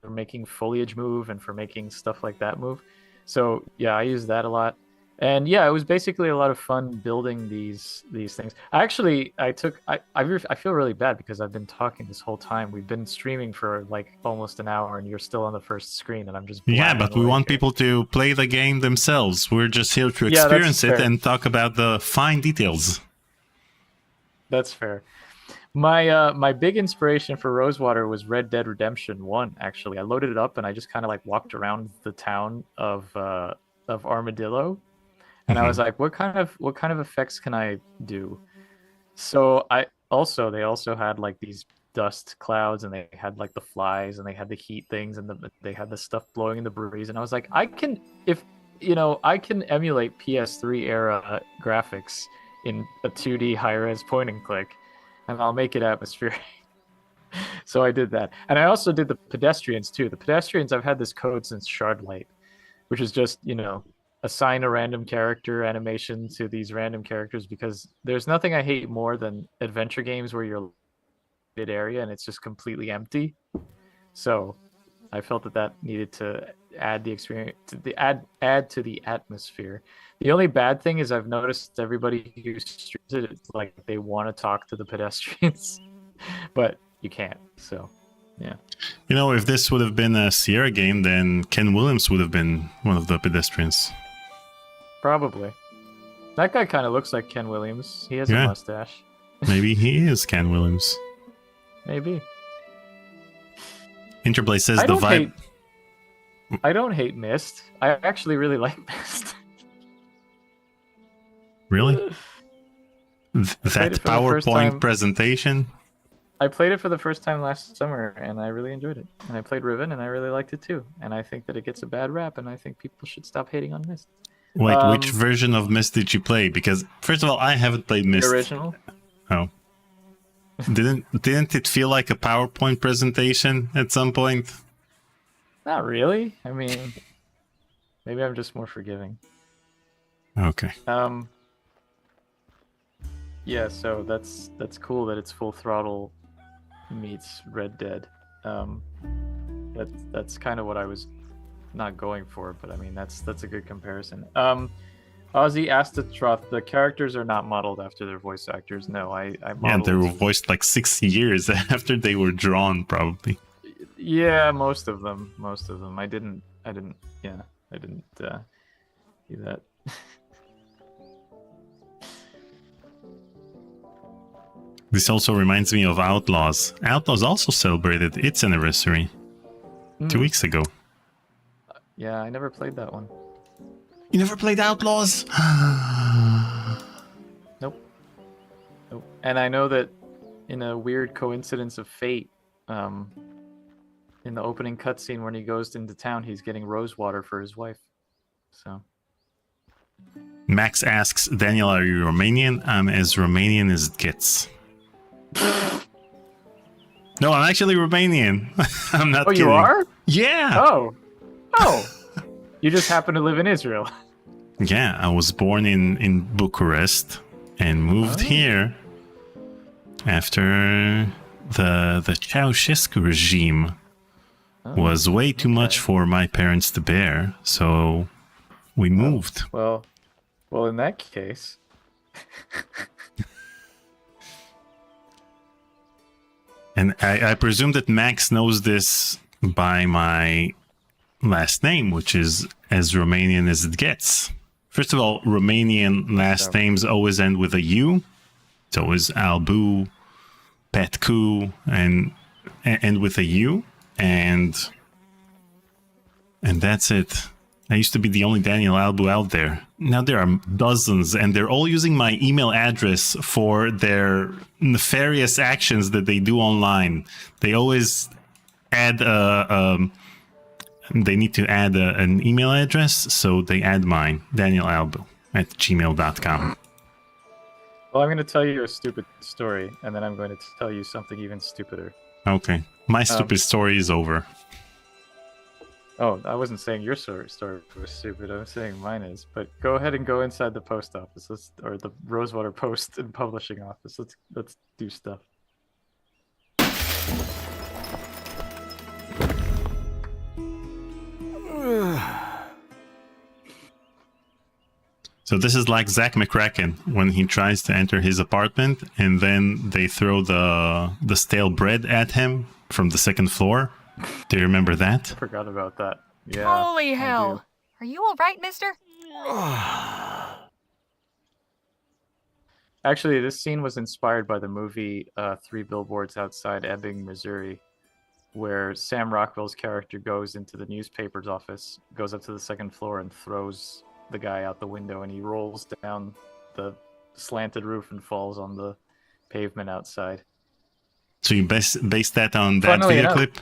making foliage move and for making stuff like that move. So yeah, I use that a lot. And yeah, it was basically a lot of fun building these things. I feel really bad because I've been talking this whole time. We've been streaming for like almost an hour, and you're still on the first screen, and I'm just yeah. But we want people to play the game themselves. We're just here to experience it and talk about the fine details. That's fair. My big inspiration for Rosewater was Red Dead Redemption 1. Actually, I loaded it up and I just kind of like walked around the town of Armadillo. And I was like, what kind of effects can I do? So they also had like these dust clouds, and they had like the flies, and they had the heat things, and they had the stuff blowing in the breeze. And I was like, I can emulate PS3 era graphics in a 2D high-res point and click, and I'll make it atmospheric. So I did that. And I also did the pedestrians too. The pedestrians, I've had this code since Shardlight, which is just, assign a random character animation to these random characters, because there's nothing I hate more than adventure games where you're mid area and it's just completely empty. So I felt that needed to add the experience, add to the atmosphere. The only bad thing is I've noticed everybody who streams it, it's like they want to talk to the pedestrians, but you can't. So yeah. If this would have been a Sierra game, then Ken Williams would have been one of the pedestrians. Probably. That guy kind of looks like Ken Williams. He has a mustache. Maybe he is Ken Williams. Maybe. Interplay says the vibe. I don't hate Myst. I actually really like Myst. Really? That PowerPoint presentation? I played it for the first time last summer, and I really enjoyed it. And I played Riven, and I really liked it too. And I think that it gets a bad rap, and I think people should stop hating on Myst. Wait, which version of Myst did you play? Because first of all, I haven't played Myst. The original. Oh. Didn't it feel like a PowerPoint presentation at some point? Not really. I mean, maybe I'm just more forgiving. Okay. Yeah, so that's cool that it's Full Throttle meets Red Dead. That's kind of what I was not going for, but I mean that's a good comparison. Ozzy Astatroth, the characters are not modeled after their voice actors. No, I modeled... Yeah, they were voiced like 6 years after they were drawn, probably. Yeah, most of them. I didn't do that. This also reminds me of Outlaws. Outlaws also celebrated its anniversary 2 weeks ago. Yeah, I never played that one. You never played Outlaws? Nope. And I know that in a weird coincidence of fate, in the opening cutscene when he goes into town, he's getting Rosewater for his wife. So. Max asks, Daniel, are you Romanian? I'm as Romanian as it gets. No, I'm actually Romanian. I'm not kidding. You are? Yeah. Oh. You just happen to live in Israel. Yeah, I was born in Bucharest and moved here after the Ceausescu regime was way too much for my parents to bear, so we moved. Well, in that case... And I presume that Max knows this by my last name, which is as Romanian as it gets. First of all, Romanian last names always end with a U. It's always Albu, Petcu, and with a U. And that's it. I used to be the only Daniel Albu out there. Now there are dozens, and they're all using my email address for their nefarious actions that they do online. They always add they need to add an email address, so they add mine, Daniel Albu. at gmail.com. Well, I'm going to tell you a stupid story, and then I'm going to tell you something even stupider. Okay. My stupid story is over. Oh, I wasn't saying your story was stupid. I was saying mine is. But go ahead and go inside the post office, or the Rosewater Post and Publishing Office. Let's do stuff. So this is like Zach McCracken when he tries to enter his apartment and then they throw the stale bread at him from the second floor. Do you remember that? Forgot about that. Yeah. Holy hell! Are you all right, mister? Actually, this scene was inspired by the movie Three Billboards Outside Ebbing, Missouri, where Sam Rockwell's character goes into the newspaper's office, goes up to the second floor and throws the guy out the window, and he rolls down the slanted roof and falls on the pavement outside. So you based that on that Funnily video enough, clip?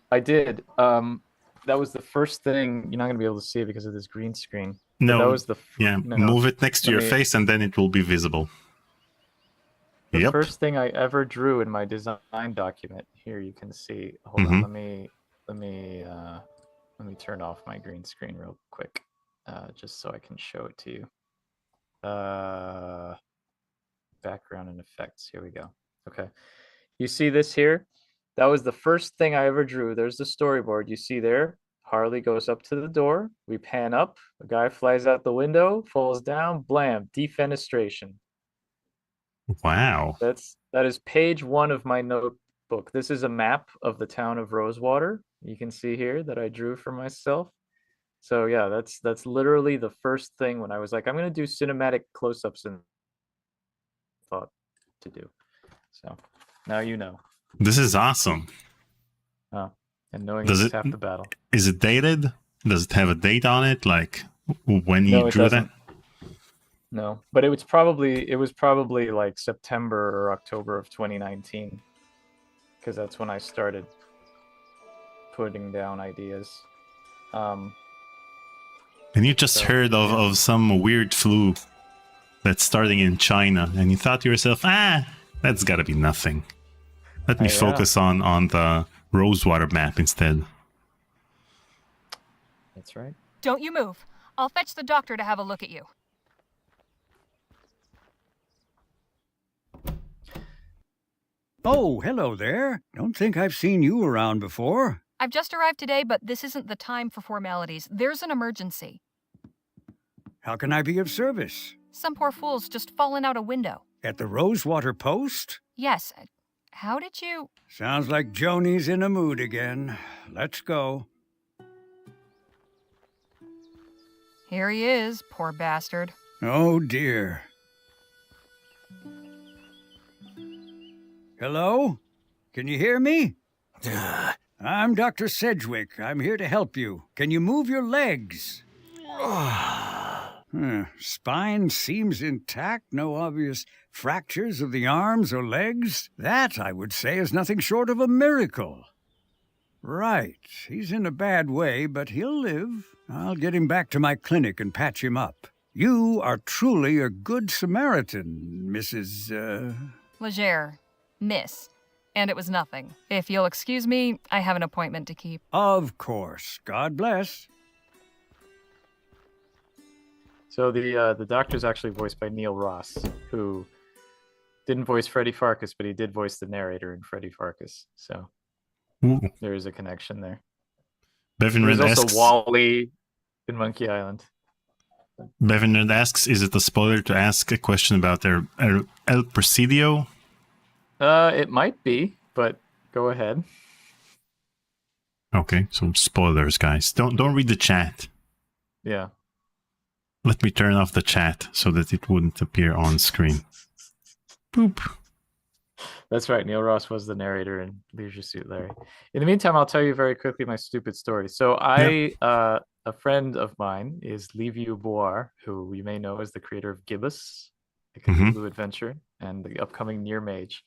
I did. That was the first thing. You're not going to be able to see it because of this green screen. No. That was the move it next to your face and then it will be visible. The first thing I ever drew in my design document. Here you can see. Hold on, let me turn off my green screen real quick, just so I can show it to you. Background and effects. Here we go. Okay, you see this here? That was the first thing I ever drew. There's the storyboard. You see there? Harley goes up to the door. We pan up. A guy flies out the window, falls down. Blam! Defenestration. Wow. That is page 1 of my notebook. This is a map of the town of Rosewater. You can see here that I drew for myself. So yeah, that's literally the first thing when I was like, I'm gonna do cinematic close-ups and thought to do. So now you know. This is awesome. Oh, and knowing is half the battle. Is it dated? Does it have a date on it? Like when you drew that? No, but it was probably like September or October of 2019, because that's when I started putting down ideas. And you just heard of some weird flu that's starting in China, and you thought to yourself, that's got to be nothing. Let me focus on the Rosewater map instead. That's right. Don't you move. I'll fetch the doctor to have a look at you. Oh, hello there. Don't think I've seen you around before. I've just arrived today, but this isn't the time for formalities. There's an emergency. How can I be of service? Some poor fool's just fallen out a window. At the Rosewater Post? Yes. How did you... Sounds like Joni's in a mood again. Let's go. Here he is, poor bastard. Oh, dear. Hello? Can you hear me? I'm Dr. Sedgwick. I'm here to help you. Can you move your legs? Spine seems intact. No obvious fractures of the arms or legs. That, I would say, is nothing short of a miracle. Right. He's in a bad way, but he'll live. I'll get him back to my clinic and patch him up. You are truly a good Samaritan, Mrs. Legere. Miss. And it was nothing. If you'll excuse me, I have an appointment to keep. Of course. God bless. So the doctor's actually voiced by Neil Ross, who didn't voice Freddie Farkas, but he did voice the narrator in Freddie Farkas. So there is a connection there. Bevan There's Red also asks, Wally in Monkey Island. Bevan Red asks, is it a spoiler to ask a question about El Presidio? It might be, but go ahead. Okay, so spoilers, guys. Don't read the chat. Yeah. Let me turn off the chat so that it wouldn't appear on screen. Boop. That's right. Neil Ross was the narrator in Leisure Suit Larry. In the meantime, I'll tell you very quickly my stupid story. So a friend of mine is Liviu Boar, who you may know as the creator of Gibbous, the Cthulhu Adventure, and the upcoming Near Mage.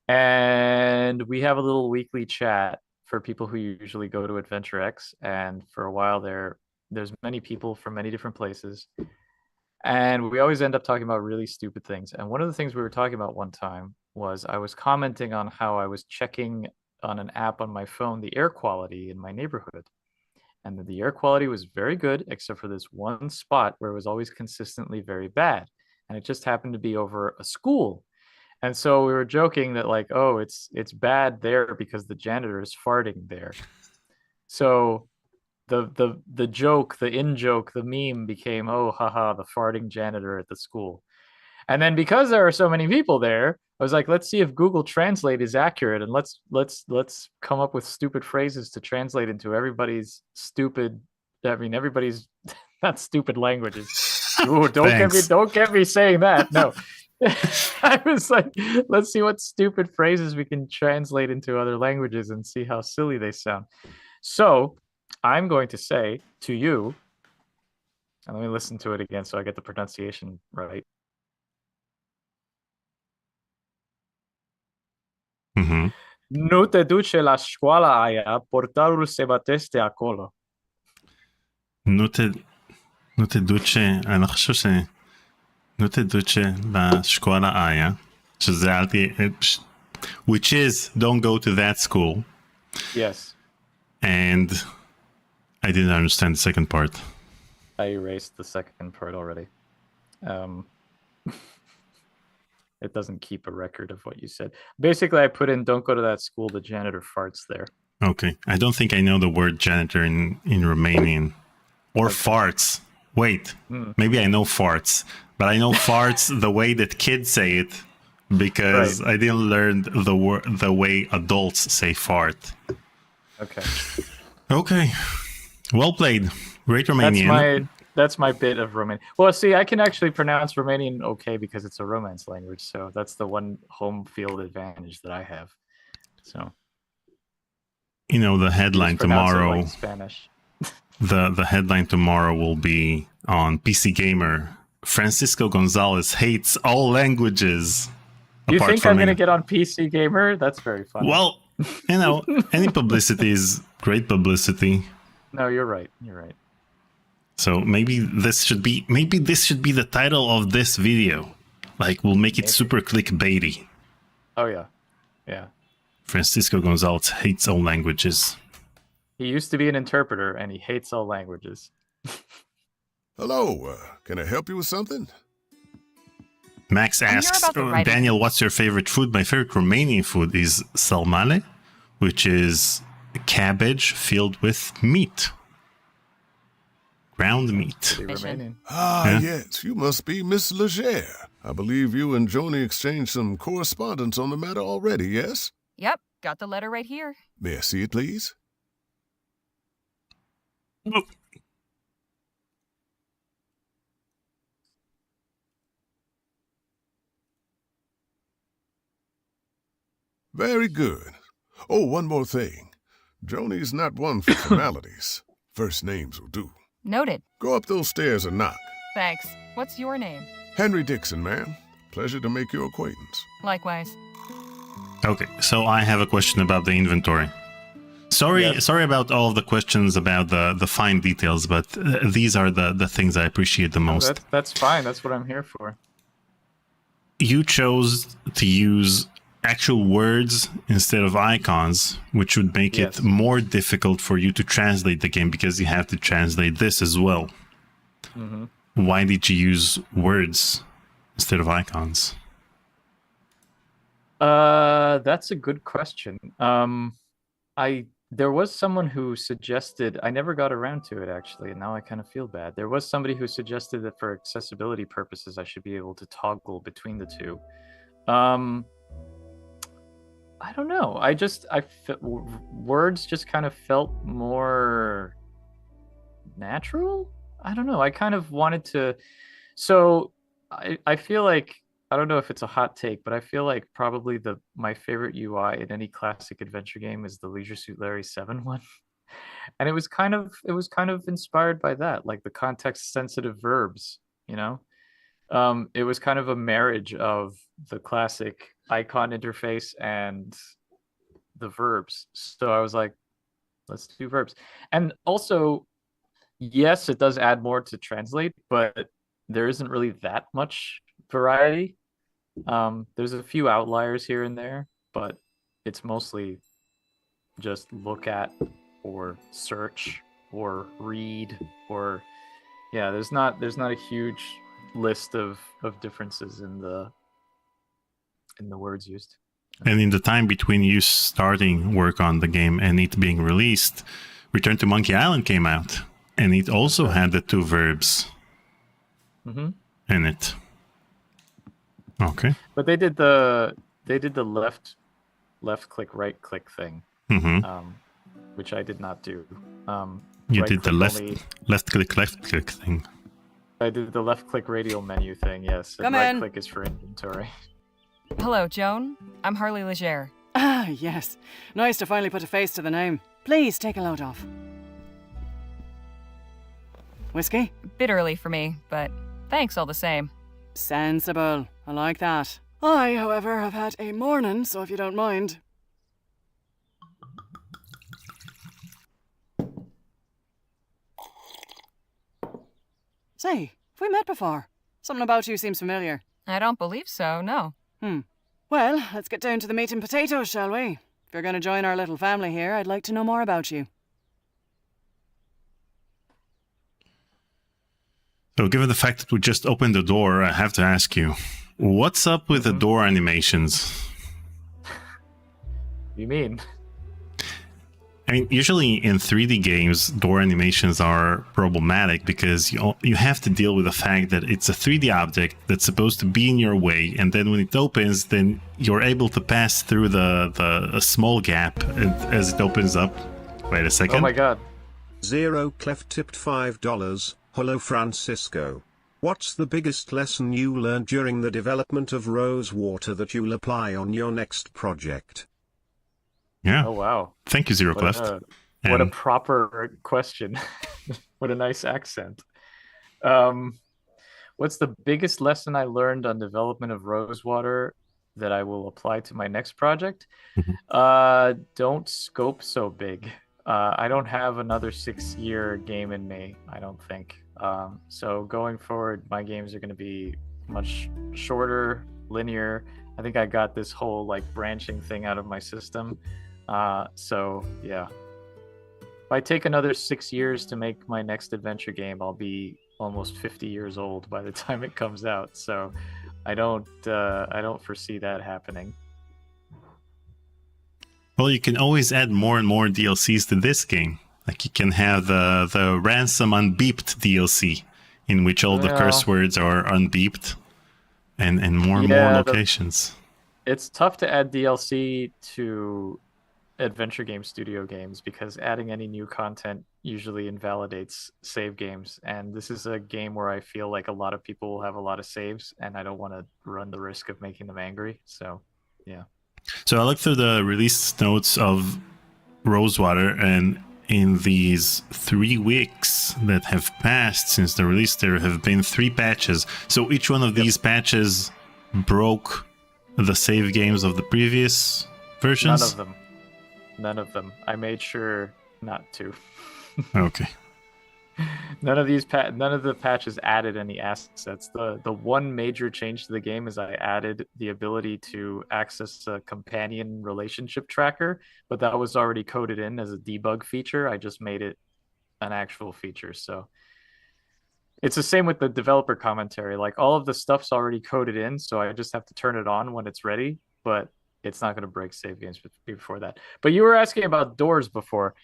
And we have a little weekly chat for people who usually go to Adventure X. And for a while there's many people from many different places. And we always end up talking about really stupid things. And one of the things we were talking about one time was I was commenting on how I was checking on an app on my phone the air quality in my neighborhood. And the air quality was very good, except for this one spot where it was always consistently very bad. And it just happened to be over a school. And so we were joking that like, oh, it's bad there because the janitor is farting there. So the joke, the in joke, the meme became, oh, haha, the farting janitor at the school. And then because there are so many people there, I was like, let's see if Google Translate is accurate, and let's come up with stupid phrases to translate into everybody's stupid. I mean, everybody's not stupid languages. Ooh, don't get me saying that. No. I was like, let's see what stupid phrases we can translate into other languages and see how silly they sound. So I'm going to say to you, and let me listen to it again so I get the pronunciation right. Mm-hmm. Nu te duce la școala aia, portarul se bateste acolo. Nu te duce, אני חושב ש... nu te duce לשכונה איה, שזה אל תהיה... which is, don't go to that school. Yes. And I didn't understand the second part. I erased the second part already. It doesn't keep a record of what you said. Basically, I put in, don't go to that school, the janitor farts there. Okay. I don't think I know the word janitor in Romanian. Or farts. Wait, maybe I know farts. But I know farts the way that kids say it, because I didn't learn the way adults say fart. Okay. Okay. Well played. Great Romanian. That's my bit of Romanian. Well, see, I can actually pronounce Romanian okay because it's a Romance language, so that's the one home field advantage that I have. So, you know, the headline tomorrow. Like Spanish. The headline tomorrow will be on PC Gamer. Francisco González hates all languages. You think I'm going to get on PC Gamer? That's very funny. Well, you know, any publicity is great publicity. No, you're right. You're right. So maybe this should be the title of this video. Like, we'll make it super clickbaity. Oh yeah, yeah. Francisco González hates all languages. He used to be an interpreter, and he hates all languages. Hello, can I help you with something? Max asks, Daniel, what's your favorite food? My favorite Romanian food is salmale, which is cabbage filled with meat. Ground meat. Ah, yes, you must be Miss Leger. I believe you and Joni exchanged some correspondence on the matter already, yes? Yep, got the letter right here. May I see it, please? Very good. Oh, one more thing. Joni's not one for formalities. First names will do. Noted. Go up those stairs and knock. Thanks. What's your name? Henry Dixon, ma'am. Pleasure to make your acquaintance. Likewise. Okay, so I have a question about the inventory. Sorry about all of the questions about the fine details, but these are the things I appreciate the most. That's fine. That's what I'm here for. You chose to use actual words instead of icons, which would make it more difficult for you to translate the game because you have to translate this as well. Mm-hmm. Why did you use words instead of icons? That's a good question. There was someone who suggested, I never got around to it actually, and now I kind of feel bad. There was somebody who suggested that for accessibility purposes, I should be able to toggle between the two. I don't know. Words just kind of felt more natural. I don't know. I kind of wanted to. So I feel like, I don't know if it's a hot take, but I feel like probably my favorite UI in any classic adventure game is the Leisure Suit Larry 7 one. And it was kind of inspired by that, like the context sensitive verbs, you know? It was kind of a marriage of the classic icon interface and the verbs. So I was like, let's do verbs. And also, yes, it does add more to translate, but there isn't really that much variety. There's a few outliers here and there, but it's mostly just look at or search or read or there's not a huge list of differences in the words used. And in the time between you starting work on the game and it being released, Return to Monkey Island came out, and it also had the two verbs in it. Okay. But they did the left click, right click thing, which I did not do. You right did the click left click thing. I did the left click radial menu thing, yes. And Come right in. click is for inventory. Hello, Joan. I'm Harley Leger. Ah, yes. Nice to finally put a face to the name. Please take a load off. Whiskey? Bit early for me, but thanks all the same. Sensible. I like that. I, however, have had a morning, so if you don't mind. Say, have we met before? Something about you seems familiar. I don't believe so, no. Well, let's get down to the meat and potatoes, shall we? If you're going to join our little family here, I'd like to know more about you. So given the fact that we just opened the door, I have to ask you, what's up with the door animations? You mean? I mean, usually in 3D games, door animations are problematic because you have to deal with the fact that it's a 3D object that's supposed to be in your way, and then when it opens, then you're able to pass through a small gap as it opens up. Wait a second. Oh my god. Zero Clef tipped $5. Hello Francisco. What's the biggest lesson you learned during the development of Rosewater that you'll apply on your next project? Yeah. Oh wow. Thank you, Zero Cleft. What a proper question. What a nice accent. What's the biggest lesson I learned on development of Rosewater that I will apply to my next project? Don't scope so big. I don't have another 6-year game in me, I don't think. So going forward, my games are going to be much shorter, linear. I think I got this whole like branching thing out of my system. So yeah, if I take another 6 years to make my next adventure game, I'll be almost 50 years old by the time it comes out. So I don't foresee that happening. Well, you can always add more and more DLCs to this game. Like you can have the ransom unbeeped DLC, in which all the curse words are unbeeped, and more and more locations. It's tough to add DLC to adventure game studio games because adding any new content usually invalidates save games, and this is a game where I feel like a lot of people will have a lot of saves, and I don't want to run the risk of making them angry. So yeah. So I looked through the release notes of Rosewater, and in these 3 weeks that have passed since the release, there have been 3 patches. So each one of these patches broke the save games of the previous versions? None of them. I made sure not to. Okay. None of the patches added any assets. The one major change to the game is I added the ability to access a companion relationship tracker, but that was already coded in as a debug feature. I just made it an actual feature. So it's the same with the developer commentary. Like all of the stuff's already coded in, so I just have to turn it on when it's ready, but it's not going to break save games before that. But you were asking about doors before.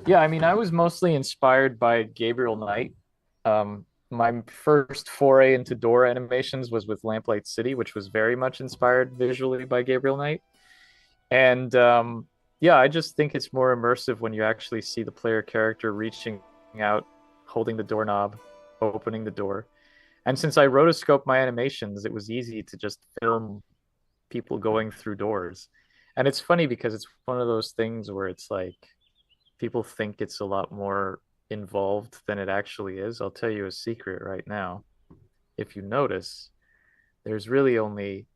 Yeah, I mean, I was mostly inspired by Gabriel Knight. My first foray into door animations was with Lamplight City, which was very much inspired visually by Gabriel Knight. And yeah, I just think it's more immersive when you actually see the player character reaching out, holding the doorknob, opening the door. And since I rotoscoped my animations, it was easy to just film people going through doors. And it's funny because it's one of those things where it's like people think it's a lot more involved than it actually is. I'll tell you a secret right now. If you notice, there's really only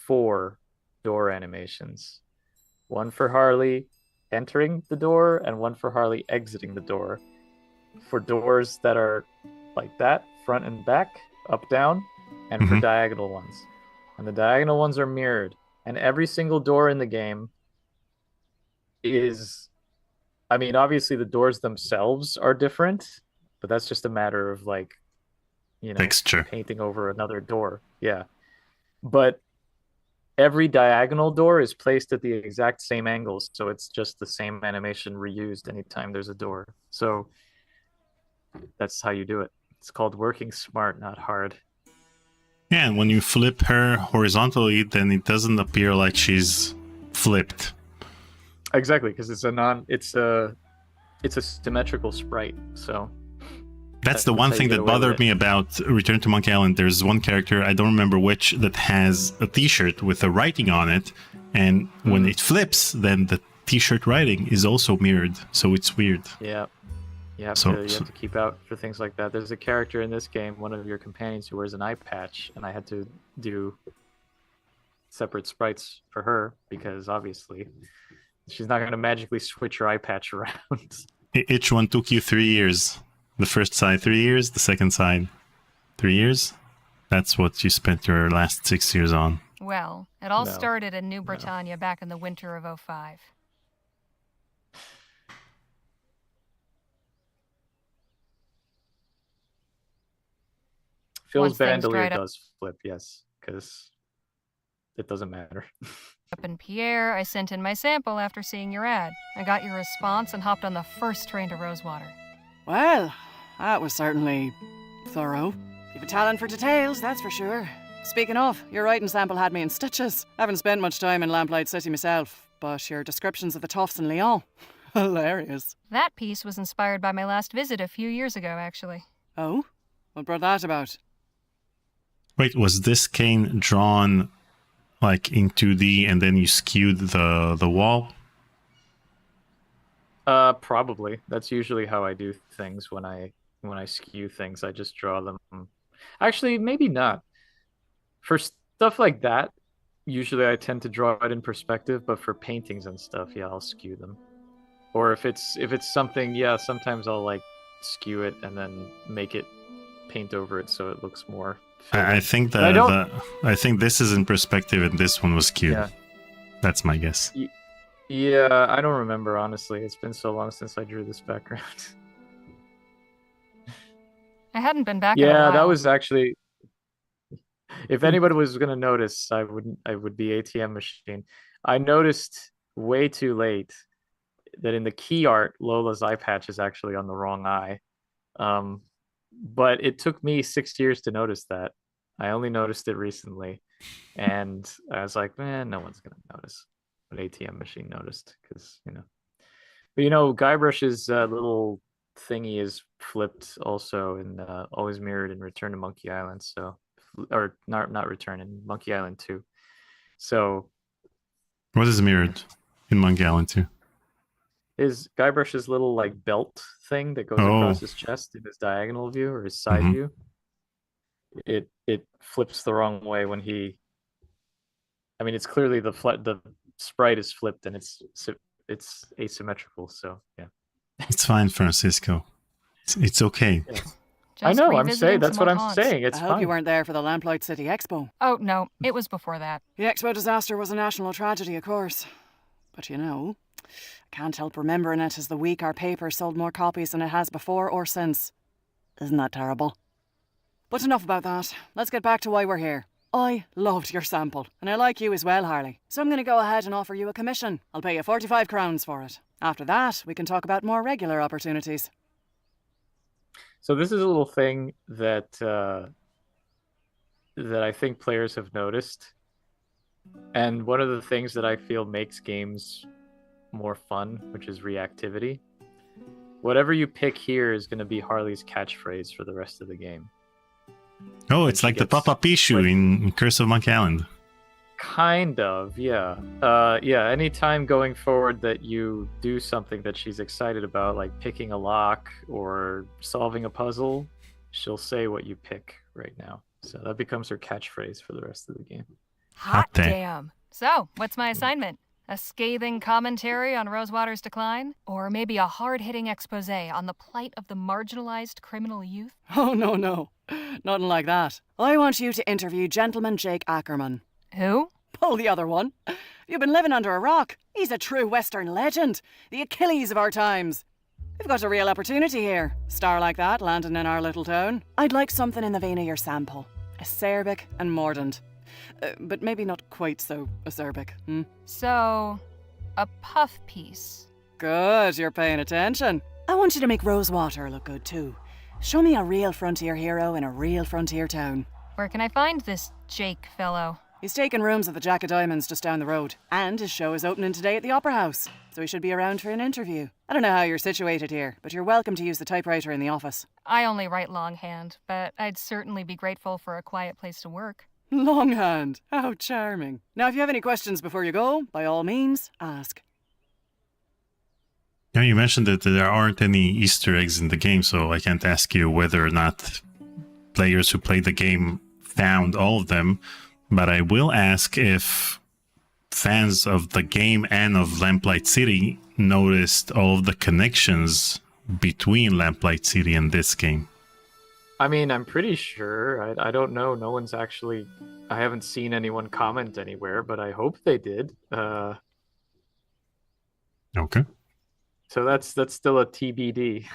4 door animations. One for Harley entering the door and one for Harley exiting the door. For doors that are like that, front and back, up, down, and for Mhm. diagonal ones. And the diagonal ones are mirrored. And every single door in the game is, I mean, obviously the doors themselves are different, but that's just a matter of like, Texture. painting over another door. Yeah. But every diagonal door is placed at the exact same angles, so it's just the same animation reused anytime there's a door. So that's how you do it. It's called working smart, not hard. Yeah, and when you flip her horizontally, then it doesn't appear like she's flipped. Exactly, because it's a symmetrical sprite. So That's the That's one how you thing get that away with bothered it. me about Return to Monkey Island. There's one character, I don't remember which, that has a t-shirt with a writing on it, and when it flips, then the t-shirt writing is also mirrored, so it's weird. Yeah. You have, So- to, you have to keep out for things like that. There's a character in this game, one of your companions, who wears an eye patch, and I had to do separate sprites for her because obviously she's not going to magically switch her eye patch around. Each one took you 3 years. The first side 3 years, the second side 3 years. That's what you spent your last 6 years on. Well, it all No. started in New Britannia back in the winter of '05. Phil's Once things bandolier dried up- does flip, yes, because it doesn't matter. Up in Pierre, I sent in my sample after seeing your ad. I got your response and hopped on the first train to Rosewater. Well, that was certainly thorough. You've a talent for details, that's for sure. Speaking of, your writing sample had me in stitches. Haven't spent much time in Lamplight City myself, but your descriptions of the toughs in Lyon, hilarious. That piece was inspired by my last visit a few years ago, actually. Oh? What brought that about? Wait, was this cane drawn like in 2D and then you skewed the wall? Probably. That's usually how I do things when I skew things. I just draw them. Actually, maybe not. For stuff like that, usually I tend to draw it in perspective, but for paintings and stuff, yeah, I'll skew them. Or if it's something, yeah, sometimes I'll like skew it and then make it paint over it so it looks more I think But I don't- I think this is in perspective and this one was skewed. Yeah. That's my guess. Yeah, I don't remember, honestly. It's been so long since I drew this background. I hadn't been back in a Yeah, while. that was actually. If anybody was gonna notice, I would be ATM machine. I noticed way too late that in the key art, Lola's eye patch is actually on the wrong eye. But it took me 6 years to notice that. I only noticed it recently, and I was like, man, no one's gonna notice. But ATM machine noticed because But Guybrush's little thingy is flipped also and always mirrored in Return to Monkey Island. So, or not Return in Monkey Island 2. So What is mirrored in Monkey Island 2? is Guybrush's little like belt thing that goes Oh. across his chest in his diagonal view or his side Mhm. view. It flips the wrong way when he. I mean, it's clearly the sprite is flipped and it's asymmetrical. So yeah. It's fine, Francisco. It's okay. I Just know. I'm revisiting saying that's some what old I'm haunts. saying. It's I hope fine. you weren't there for the Lamplight City Expo. Oh, no, it was before that. The Expo disaster was a national tragedy, of course. But I can't help remembering it as the week our paper sold more copies than it has before or since. Isn't that terrible? But enough about that. Let's get back to why we're here. I loved your sample, and I like you as well, Harley. So I'm going to go ahead and offer you a commission. I'll pay you 45 crowns for it. After that, we can talk about more regular opportunities. So this is a little thing that that I think players have noticed, and one of the things that I feel makes games more fun, which is reactivity. Whatever you pick here is going to be Harley's catchphrase for the rest of the game. Oh, it's she like the gets- Papa Pichu in Curse of Monkey Island. Kind of, yeah. Yeah, anytime going forward that you do something that she's excited about, like picking a lock or solving a puzzle, she'll say what you pick right now. So that becomes her catchphrase for the rest of the game. Hot damn. damn. So, what's my assignment? A scathing commentary on Rosewater's decline? Or maybe a hard-hitting expose on the plight of the marginalized criminal youth? Oh, no. Nothing like that. I want you to interview Gentleman Jake Ackerman. Who? Pull the other one. You've been living under a rock. He's a true Western legend. The Achilles of our times. We've got a real opportunity here. Star like that landing in our little town. I'd like something in the vein of your sample. Acerbic and mordant. But maybe not quite so acerbic. So, a puff piece. Good, you're paying attention. I want you to make Rosewater look good too. Show me a real frontier hero in a real frontier town. Where can I find this Jake fellow? He's taking rooms at the Jack of Diamonds just down the road. And his show is opening today at the Opera House. So he should be around for an interview. I don't know how you're situated here, but you're welcome to use the typewriter in the office. I only write longhand, but I'd certainly be grateful for a quiet place to work. Longhand. How charming. Now, if you have any questions before you go, by all means, ask. Now, you mentioned that there aren't any Easter eggs in the game, so I can't ask you whether or not players who played the game found all of them, but I will ask if fans of the game and of Lamplight City noticed all of the connections between Lamplight City and this game. I mean, I'm pretty sure. I don't know. No one's actually... I haven't seen anyone comment anywhere, but I hope they did. Okay. So that's still a TBD.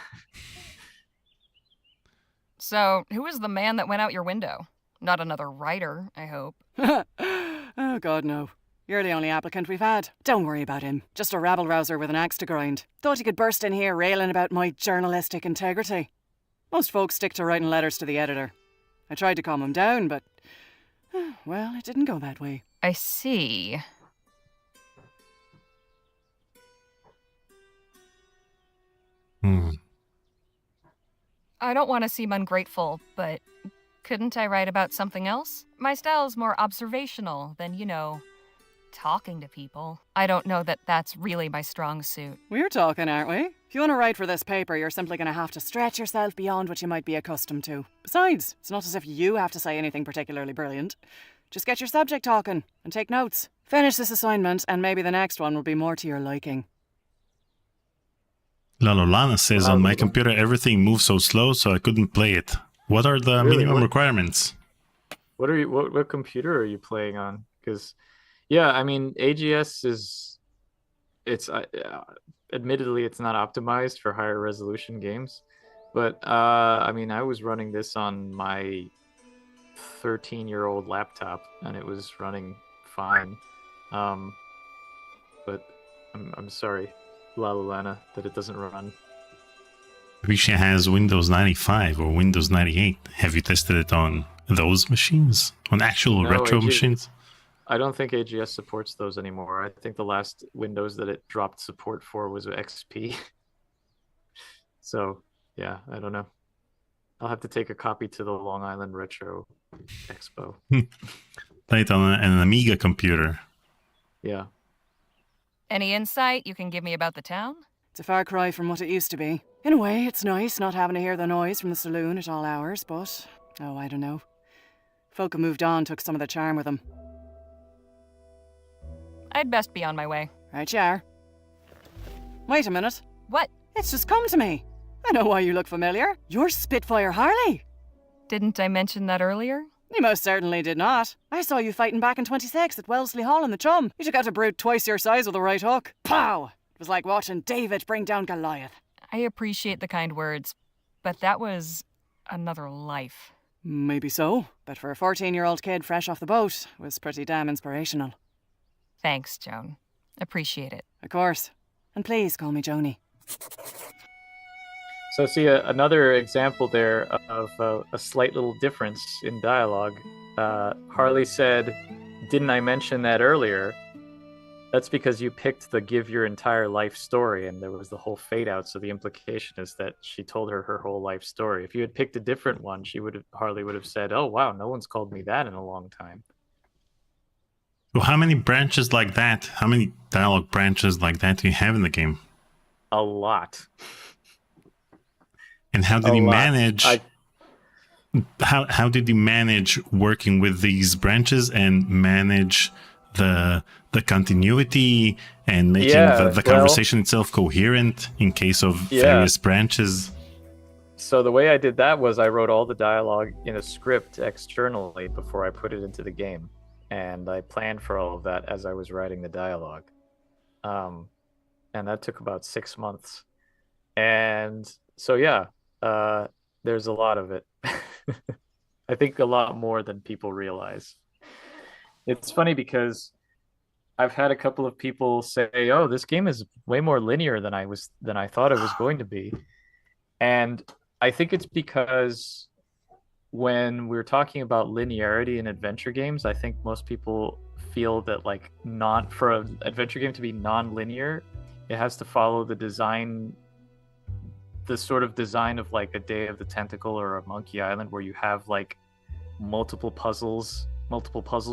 So, who was the man that went out your window? Not another writer, I hope. Oh, God, no. You're the only applicant we've had. Don't worry about him. Just a rabble-rouser with an axe to grind. Thought he could burst in here railing about my journalistic integrity. Most folks stick to writing letters to the editor. I tried to calm him down, but... well, it didn't go that way. I see. I don't want to seem ungrateful, but couldn't I write about something else? My style's more observational than, talking to people. I don't know that that's really my strong suit. We're talking, aren't we? If you want to write for this paper, you're simply going to have to stretch yourself beyond what you might be accustomed to. Besides, it's not as if you have to say anything particularly brilliant. Just get your subject talking and take notes. Finish this assignment, and maybe the next one will be more to your liking. Lalolana says, on my computer everything moves so slow, so I couldn't play it. What are the minimum requirements? What computer are you playing on? Because, yeah, I mean, AGS is... It's... admittedly, it's not optimized for higher resolution games. But, I mean, I was running this on my 13-year-old laptop, and it was running fine. But I'm sorry, Lalolana, that it doesn't run. Maybe she has Windows 95 or Windows 98. Have you tested it on those machines? On actual retro machines? I don't think AGS supports those anymore. I think the last Windows that it dropped support for was XP. So, yeah, I don't know. I'll have to take a copy to the Long Island Retro Expo. Play it on an Amiga computer. Yeah. Any insight you can give me about the town? It's a far cry from what it used to be. In a way, it's nice not having to hear the noise from the saloon at all hours, but... oh, I don't know. Folk who moved on took some of the charm with them. I'd best be on my way. Right you are. Wait a minute. What? It's just come to me. I know why you look familiar. You're Spitfire Harley. Didn't I mention that earlier? You most certainly did not. I saw you fighting back in 26 at Wellesley Hall in the Chum. You took out a brute twice your size with a right hook. Pow! It was like watching David bring down Goliath. I appreciate the kind words, but that was another life. Maybe so, but for a 14-year-old kid fresh off the boat, it was pretty damn inspirational. Thanks, Joan. Appreciate it. Of course. And please call me Joni. So see another example there of a slight little difference in dialogue. Harley said, "Didn't I mention that earlier?" That's because you picked the give your entire life story, and there was the whole fade out. So the implication is that she told her whole life story. If you had picked a different one, Harley would have said, "Oh wow, no one's called me that in a long time." So how many branches like that? How many dialogue branches like that do you have in the game? A lot. And how did you manage? How did you manage working with these branches and manage the continuity and making the conversation itself coherent in case of various branches. So the way I did that was I wrote all the dialogue in a script externally before I put it into the game, and I planned for all of that as I was writing the dialogue, and that took about 6 months. And so there's a lot of it. I think a lot more than people realize. It's funny because I've had a couple of people say, "Oh, this game is way more linear than I thought it was going to be," and I think it's because when we're talking about linearity in adventure games, I think most people feel that like not for an adventure game to be non-linear, it has to follow the sort of design of like a Day of the Tentacle or a Monkey Island, where you have like multiple puzzle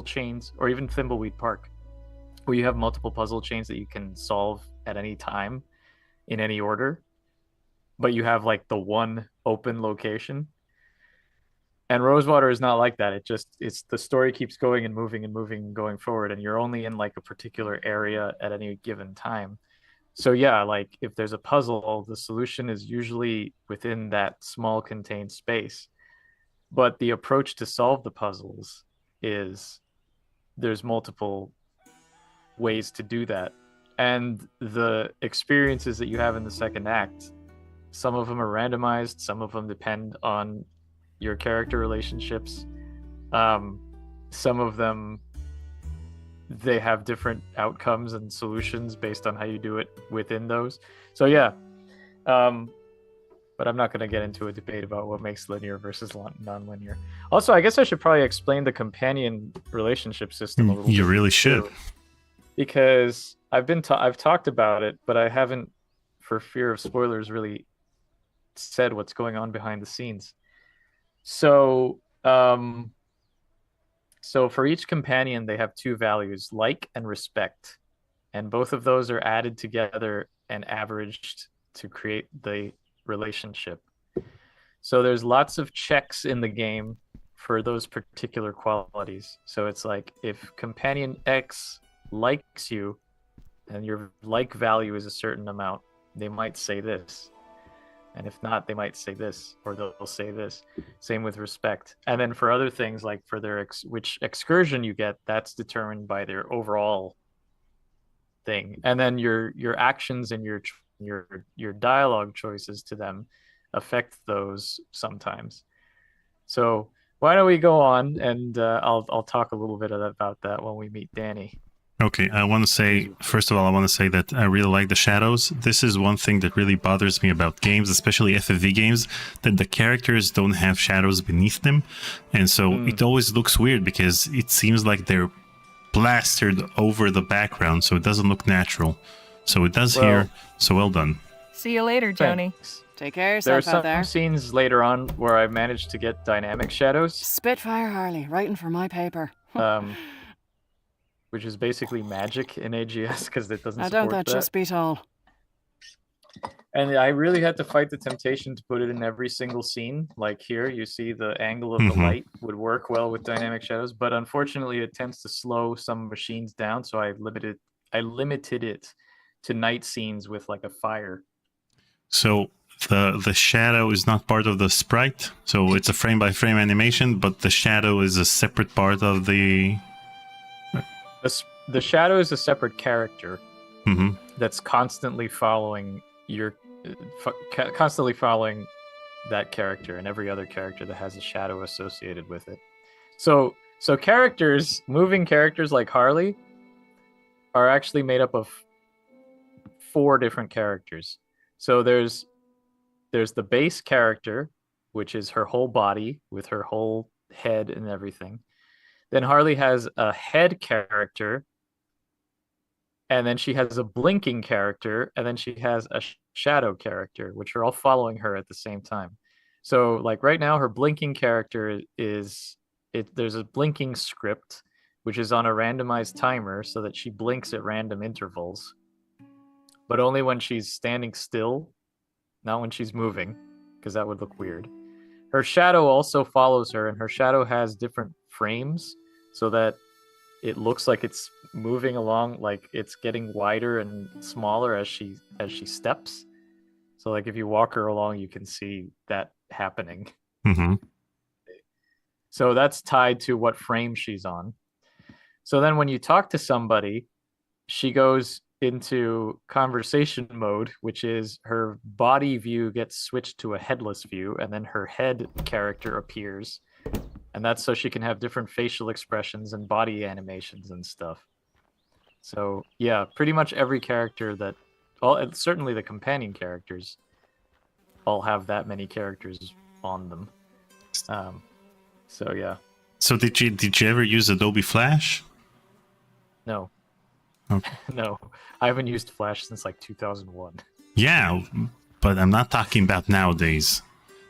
chains, or even Thimbleweed Park, where you have multiple puzzle chains that you can solve at any time in any order, but you have like the one open location. And Rosewater is not like that. It's the story keeps going and moving and going forward, and you're only in like a particular area at any given time. So like if there's a puzzle, the solution is usually within that small contained space. But the approach to solve the puzzles is there's multiple ways to do that. And the experiences that you have in the second act, some of them are randomized, some of them depend on your character relationships. Some of them, they have different outcomes and solutions based on how you do it within those. So but I'm not going to get into a debate about what makes linear versus non-linear. Also, I guess I should probably explain the companion relationship system a little bit. You really should. Because I've talked about it, but I haven't, for fear of spoilers, really said what's going on behind the scenes. So for each companion, they have two values, like and respect. And both of those are added together and averaged to create the relationship. So there's lots of checks in the game for those particular qualities. So it's like if companion X likes you and your like value is a certain amount, they might say this. And if not, they might say this, or they'll say this. Same with respect. And then for other things, like for their which excursion you get, that's determined by their overall thing. And then your actions and your dialogue choices to them affect those sometimes. So why don't we go on, and I'll talk a little bit about that when we meet Danny. Okay, first of all, I want to say that I really like the shadows. This is one thing that really bothers me about games, especially FFV games, that the characters don't have shadows beneath them. And so it always looks weird because it seems like they're plastered over the background, so it doesn't look natural. So it does here, so well done. See you later, Joni. Thanks. Take care of There are yourself out some there. scenes later on where I managed to get dynamic shadows. Spitfire Harley, writing for my paper. Which is basically magic in AGS because it doesn't Now support don't that that. just beat all? And I really had to fight the temptation to put it in every single scene. Like here, you see the angle of the light would work well with dynamic shadows, but unfortunately it tends to slow some machines down, so I limited it to night scenes with like a fire. So the shadow is not part of the sprite, so it's a frame by frame animation, but the shadow is a separate part of the... The shadow is a separate character that's constantly following that character and every other character that has a shadow associated with it. So moving characters like Harley are actually made up of 4 different characters. So there's the base character, which is her whole body with her whole head and everything. Then Harley has a head character, and then she has a blinking character, and then she has a shadow character, which are all following her at the same time. So like right now, her blinking character there's a blinking script, which is on a randomized timer so that she blinks at random intervals, but only when she's standing still, not when she's moving, because that would look weird. Her shadow also follows her, and her shadow has different frames so that it looks like it's moving along, like it's getting wider and smaller as she steps. So like if you walk her along, you can see that happening. Mm-hmm. So that's tied to what frame she's on. So then when you talk to somebody, she goes into conversation mode, which is her body view gets switched to a headless view, and then her head character appears. And that's so she can have different facial expressions and body animations and stuff. So yeah, pretty much every character that, certainly the companion characters, all have that many characters on them. So yeah. So did you ever use Adobe Flash? No. Okay. No, I haven't used Flash since like 2001. Yeah, but I'm not talking about nowadays.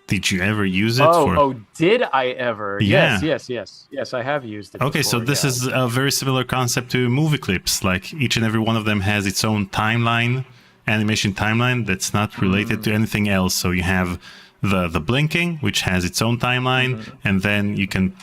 Did you ever use it? Did I ever? Yeah. Yes, I have used it. Okay, before, so this is a very similar concept to movie clips. Like each and every one of them has its own timeline, animation timeline that's not related to anything else. So you have the blinking, which has its own timeline, and then you can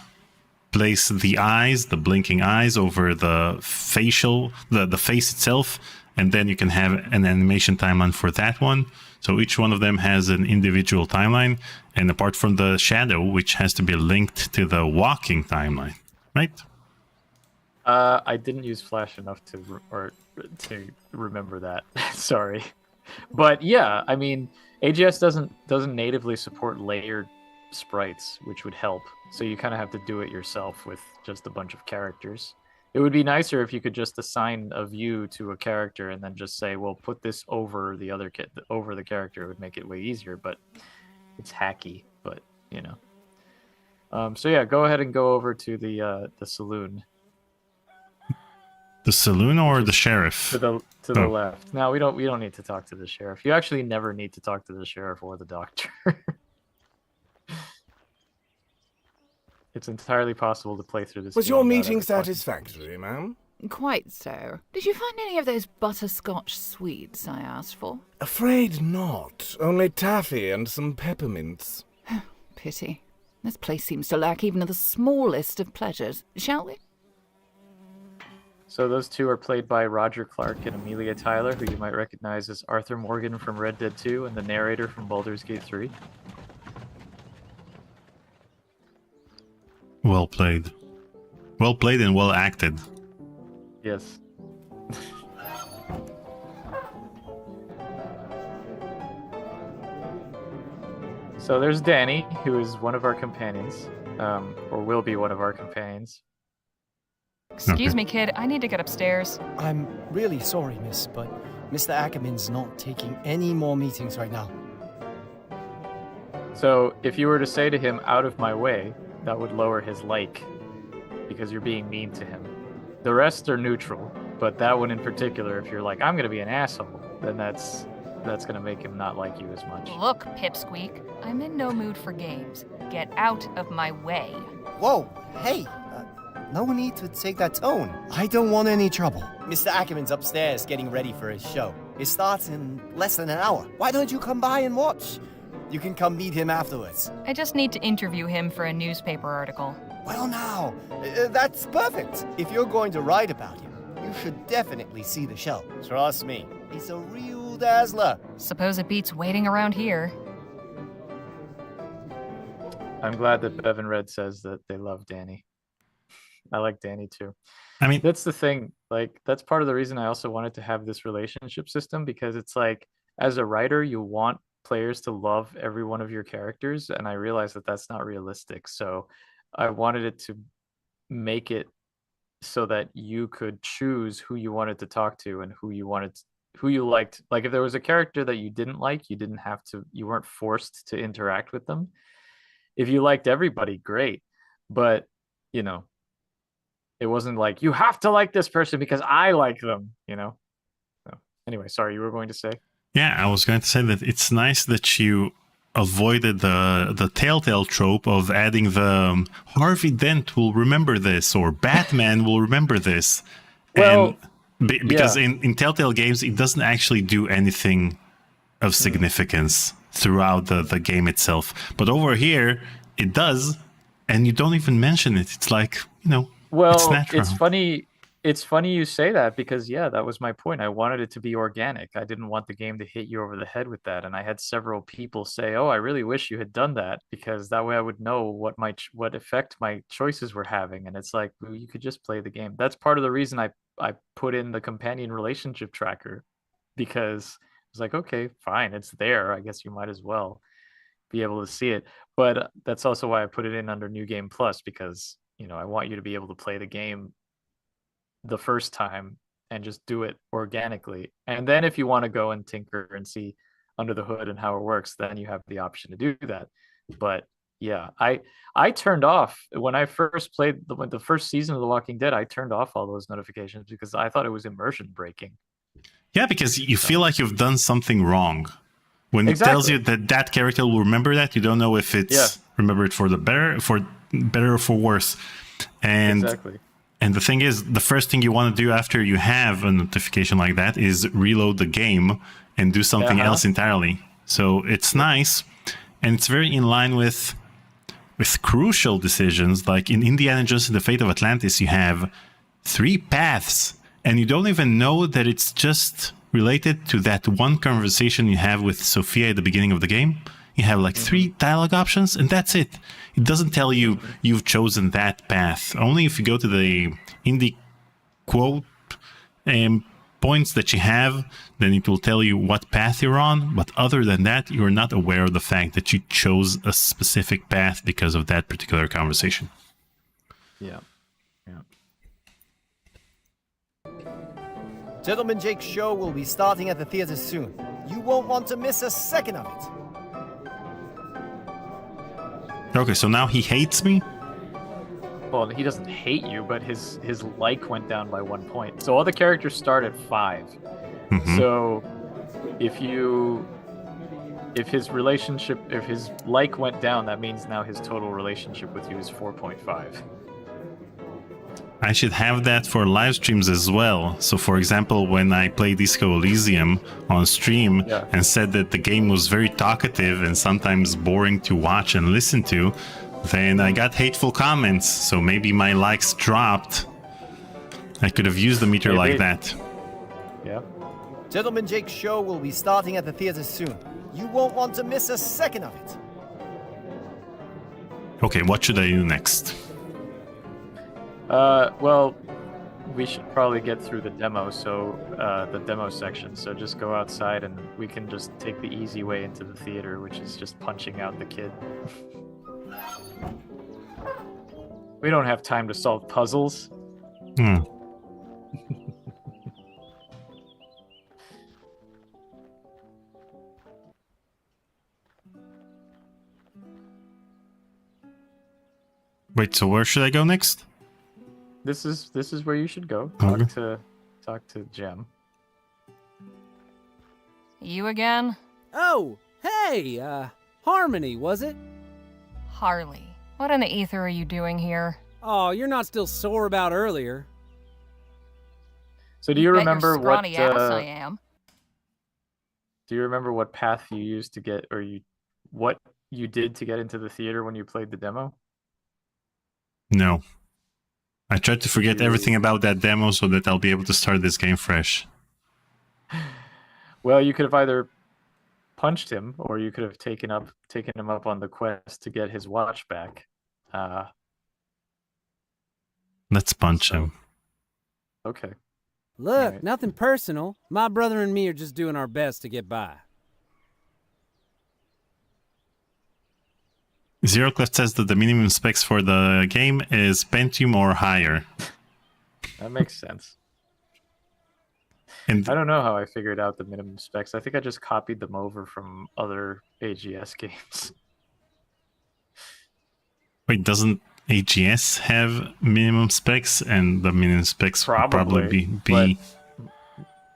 place the eyes, the blinking eyes, over the facial, the face itself, and then you can have an animation timeline for that one. So each one of them has an individual timeline, and apart from the shadow, which has to be linked to the walking timeline, right? I didn't use Flash enough to remember that. Sorry, but yeah, I mean, AGS doesn't natively support layered sprites, which would help. So you kind of have to do it yourself with just a bunch of characters. It would be nicer if you could just assign a view to a character and then just say, well, put this over the other over the character. It would make it way easier, but it's hacky. But you know. So yeah, go ahead and go over to the saloon. The saloon or the sheriff? To the left. No, we don't need to talk to the sheriff. You actually never need to talk to the sheriff or the doctor. It's entirely possible to play through this. Was your meeting satisfactory, ma'am? Quite so. Did you find any of those butterscotch sweets I asked for? Afraid not. Only taffy and some peppermints. Pity. This place seems to lack even the smallest of pleasures. Shall we? So those two are played by Roger Clark and Amelia Tyler, who you might recognize as Arthur Morgan from Red Dead 2 and the narrator from Baldur's Gate 3. Well played. Well played and well acted. Yes. So there's Danny, who is one of our companions, or will be one of our companions. Excuse me, kid. I need to get upstairs. I'm really sorry, miss, but Mr. Ackerman's not taking any more meetings right now. So if you were to say to him, out of my way, that would lower his like, because you're being mean to him. The rest are neutral, but that one in particular, if you're like, I'm going to be an asshole, then that's going to make him not like you as much. Look, Pipsqueak, I'm in no mood for games. Get out of my way. Whoa, hey, no need to take that tone. I don't want any trouble. Mr. Ackerman's upstairs getting ready for his show. It starts in less than an hour. Why don't you come by and watch? You can come meet him afterwards. I just need to interview him for a newspaper article. Well now, that's perfect. If you're going to write about him, you should definitely see the show. Trust me, he's a real dazzler. Suppose it beats waiting around here. I'm glad that Bevan Red says that they love Danny. I like Danny too. I mean, that's the thing. Like, that's part of the reason I also wanted to have this relationship system, because it's like, as a writer, you want players to love every one of your characters, and I realized that that's not realistic. So I wanted it to make it so that you could choose who you wanted to talk to and who you liked. Like, if there was a character that you didn't like, you weren't forced to interact with them. If you liked everybody, great, but you know, it wasn't like you have to like this person because I like them, you know. So anyway, sorry, you were going to say? Yeah, I was going to say that it's nice that you avoided the Telltale trope of adding the Harvey Dent will remember this or Batman will remember this. Well, because in Telltale games, it doesn't actually do anything of significance throughout the game itself. But over here, it does, and you don't even mention it. It's like, you know, Well, natural. it's funny. It's funny you say that because yeah, that was my point. I wanted it to be organic. I didn't want the game to hit you over the head with that. And I had several people say, "Oh, I really wish you had done that because that way I would know what effect my choices were having." And it's like, well, you could just play the game. That's part of the reason I put in the companion relationship tracker because it's like, okay, fine, it's there. I guess you might as well be able to see it. But that's also why I put it in under New Game Plus because, I want you to be able to play the game the first time and just do it organically. And then if you want to go and tinker and see under the hood and how it works, then you have the option to do that. But yeah, I turned off when I first played the first season of The Walking Dead. I turned off all those notifications because I thought it was immersion breaking. Yeah, because you feel like you've done something wrong. When it tells you that character will remember that, you don't know if it's remembered for better or for worse. And And the thing is, the first thing you want to do after you have a notification like that is reload the game and do something else entirely. So it's nice, and it's very in line with crucial decisions. Like in Indiana Jones and the Fate of Atlantis, you have 3 paths, and you don't even know that it's just related to that one conversation you have with Sophia at the beginning of the game. You have like 3 dialogue options, and that's it. It doesn't tell you you've chosen that path. Only if you go to the indie quote points that you have, then it will tell you what path you're on. But other than that, you're not aware of the fact that you chose a specific path because of that particular conversation. Yeah. Gentleman Jake's show will be starting at the theater soon. You won't want to miss a second of it. Okay, so now he hates me? Well, he doesn't hate you, but his like went down by 1 point. So all the characters start at 5. So if his like went down, that means now his total relationship with you is 4.5. I should have that for live streams as well. So for example, when I played Disco Elysium on stream and said that the game was very talkative and sometimes boring to watch and listen to, then I got hateful comments. So maybe my likes dropped. I could have used the meter like that. Yeah. Gentleman Jake's show will be starting at the theater soon. You won't want to miss a second of it. Okay, what should I do next? Well, we should probably get through the demo, so the demo section. So just go outside and we can just take the easy way into the theater, which is just punching out the kid. We don't have time to solve puzzles. Wait, so where should I go next? This is where you should go. Talk to Jem. You again? Oh, hey, Harmony, was it? Harley. What in the ether are you doing here? Oh, you're not still sore about earlier. So do you remember Bet your scrawny ass I am. Do you remember what path you used to get, or what you did to get into the theater when you played the demo? No. I tried to forget everything about that demo so that I'll be able to start this game fresh. Well, you could have either punched him, or you could have taken him up on the quest to get his watch back. Let's punch him. Okay. Look, right. Nothing personal. My brother and me are just doing our best to get by. ZeroClef says that the minimum specs for the game is Pentium or higher. That makes sense. And I don't know how I figured out the minimum specs. I think I just copied them over from other AGS games. wait, doesn't AGS have minimum specs? And the minimum specs would probably be...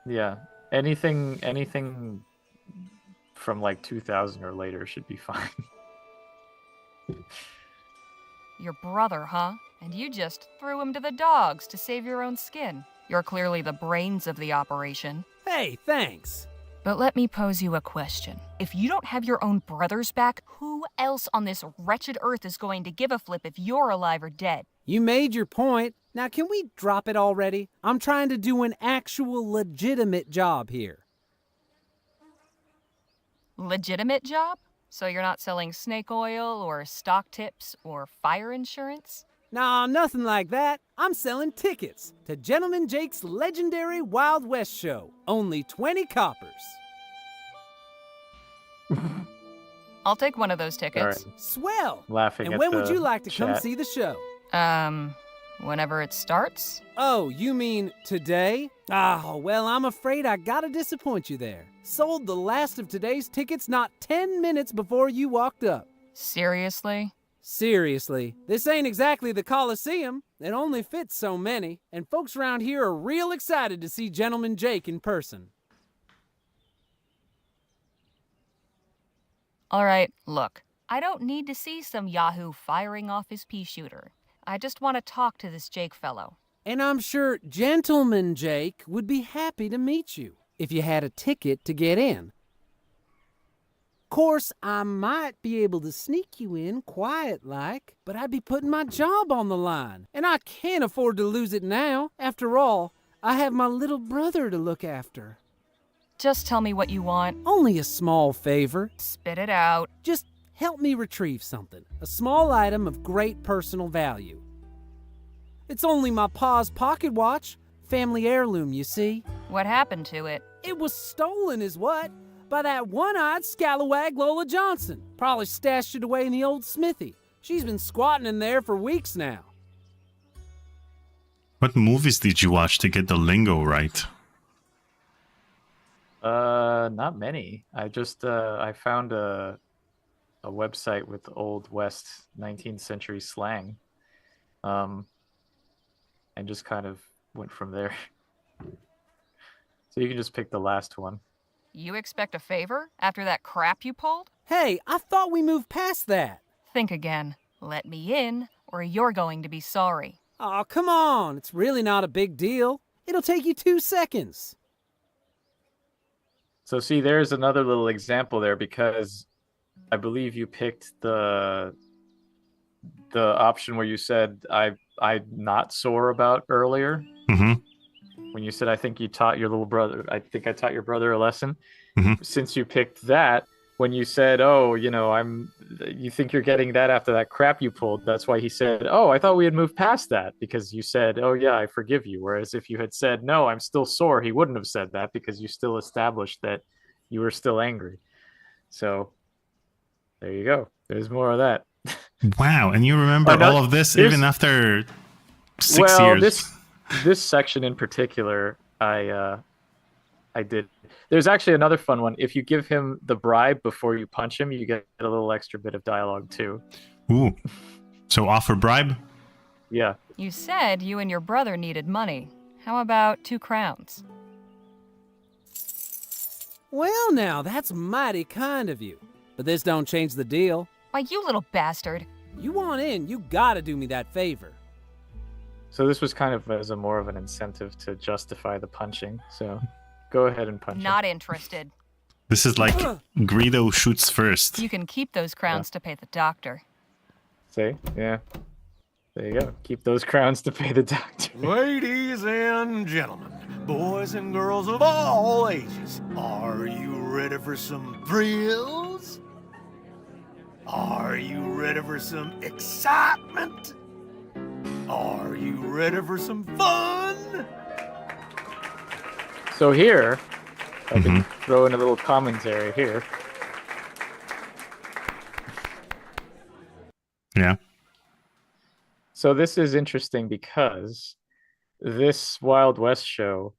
Yeah, anything from like 2000 or later should be fine. Your brother, huh? And you just threw him to the dogs to save your own skin. You're clearly the brains of the operation. Hey, thanks. But let me pose you a question. If you don't have your own brothers back, who else on this wretched earth is going to give a flip if you're alive or dead? You made your point. Now, can we drop it already? I'm trying to do an actual legitimate job here. Legitimate job? So you're not selling snake oil or stock tips or fire insurance? Nah, nothing like that. I'm selling tickets to Gentleman Jake's legendary Wild West show. Only 20 coppers. I'll take one of those tickets. Sorry. Swell! Laughing And at when would the you like to come chat. see the show? Whenever it starts? Oh, you mean today? Oh, well, I'm afraid I gotta disappoint you there. Sold the last of today's tickets not 10 minutes before you walked up. Seriously? Seriously, this ain't exactly the Coliseum. It only fits so many, and folks around here are real excited to see Gentleman Jake in person. All right, look. I don't need to see some yahoo firing off his pea shooter. I just want to talk to this Jake fellow. And I'm sure Gentleman Jake would be happy to meet you if you had a ticket to get in. Course, I might be able to sneak you in quiet-like, but I'd be putting my job on the line, and I can't afford to lose it now. After all, I have my little brother to look after. Just tell me what you want. Only a small favor. Spit it out. Just help me retrieve something. A small item of great personal value. It's only my pa's pocket watch. Family heirloom, you see. What happened to it? It was stolen is what? By that one-eyed scalawag Lola Johnson. Probably stashed it away in the old smithy. She's been squatting in there for weeks now. What movies did you watch to get the lingo right? Not many. I just I found a website with Old West 19th century slang, and just kind of went from there. So you can just pick the last one. You expect a favor after that crap you pulled? Hey, I thought we moved past that. Think again. Let me in, or you're going to be sorry. Aw, come on. It's really not a big deal. It'll take you 2 seconds. So see, there's another little example there, because I believe you picked the option where you said I'm not sore about earlier. Mm-hmm. When you said I think you taught your little brother, I think I taught your brother a lesson. Mm-hmm. Since you picked that, when you said, oh, you know, you think you're getting that after that crap you pulled, that's why he said, oh, I thought we had moved past that, because you said, oh yeah, I forgive you. Whereas if you had said, no, I'm still sore, he wouldn't have said that, because you still established that you were still angry. So there you go. There's more of that. Wow, and you remember all of this even after 6 years. This section in particular, I did. There's actually another fun one. If you give him the bribe before you punch him, you get a little extra bit of dialogue too. Ooh. So offer bribe? Yeah. You said you and your brother needed money. How about 2 crowns? Well, now, that's mighty kind of you. But this don't change the deal. Why, you little bastard. You want in, you gotta do me that favor. So this was kind of as a more of an incentive to justify the punching. So go ahead and punch him. Not interested. This is like Greedo shoots first. You can keep those crowns to pay the doctor. See? Yeah. There you go. Keep those crowns to pay the doctor. Ladies and gentlemen, boys and girls of all ages, are you ready for some thrills? Are you ready for some excitement? Are you ready for some fun? So here, I can throw in a little commentary here. Yeah. So this is interesting because this Wild West show,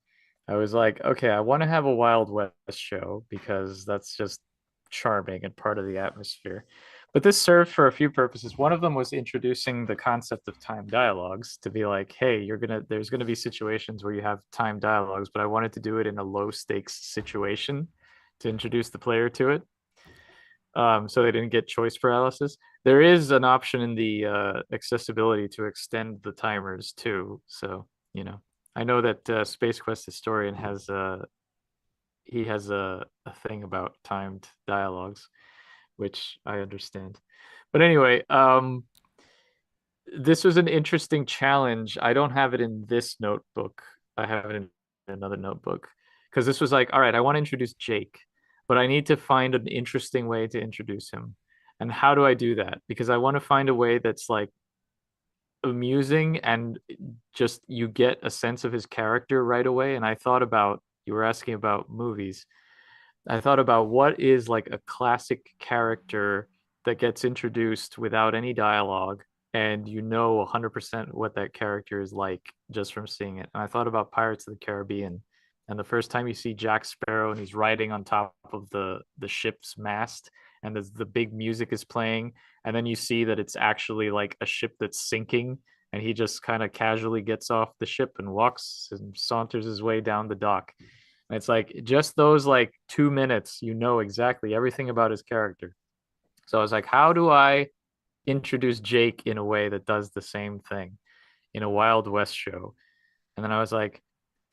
I was like, okay, I want to have a Wild West show because that's just charming and part of the atmosphere. But this served for a few purposes. One of them was introducing the concept of time dialogues, to be like, hey, there's gonna be situations where you have time dialogues, but I wanted to do it in a low stakes situation to introduce the player to it. So they didn't get choice paralysis. There is an option in the accessibility to extend the timers too. So, you know, I know that Space Quest Historian has a thing about timed dialogues, which I understand. But anyway, this was an interesting challenge. I don't have it in this notebook. I have it in another notebook because this was like, all right, I want to introduce Jake, but I need to find an interesting way to introduce him. And how do I do that? Because I want to find a way that's like amusing and just you get a sense of his character right away. And I thought about, you were asking about movies. I thought about what is like a classic character that gets introduced without any dialogue and you know 100% what that character is like just from seeing it. And I thought about Pirates of the Caribbean. And the first time you see Jack Sparrow and he's riding on top of the ship's mast and the big music is playing and then you see that it's actually like a ship that's sinking and he just kind of casually gets off the ship and walks and saunters his way down the dock. And it's like just those like 2 minutes, you know exactly everything about his character. So I was like, how do I introduce Jake in a way that does the same thing in a Wild West show? And then I was like,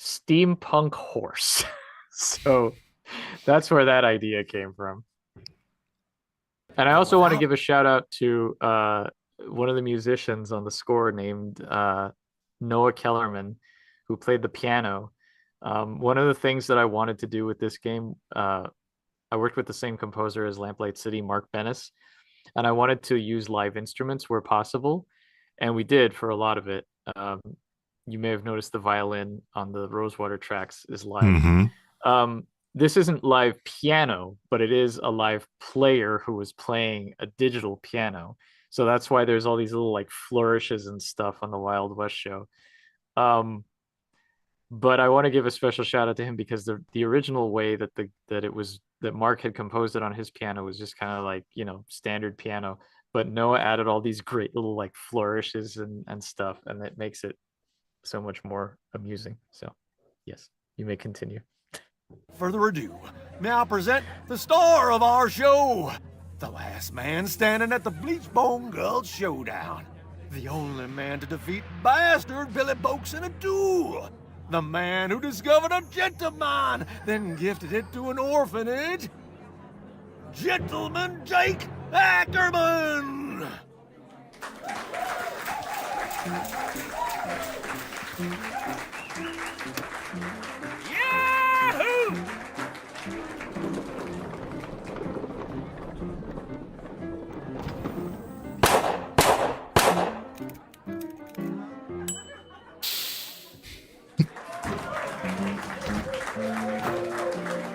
steampunk horse. So that's where that idea came from. And I also want to give a shout out to one of the musicians on the score named Noah Kellerman, who played the piano. One of the things that I wanted to do with this game, I worked with the same composer as Lamplight City, Mark Bennis, and I wanted to use live instruments where possible, and we did for a lot of it. You may have noticed the violin on the Rosewater tracks is live. Mm-hmm. This isn't live piano, but it is a live player who was playing a digital piano. So that's why there's all these little like flourishes and stuff on the Wild West show. But I want to give a special shout out to him because the original way that that Mark had composed it on his piano was just kind of like, you know, standard piano. But Noah added all these great little like flourishes and stuff, and it makes it so much more amusing. So, yes, you may continue. Further ado, may I present the star of our show, the last man standing at the Bleachbone Gulch Showdown, the only man to defeat bastard Billy Boakes in a duel, the man who discovered a gentleman, then gifted it to an orphanage, Gentleman Jake Ackerman! Yahoo!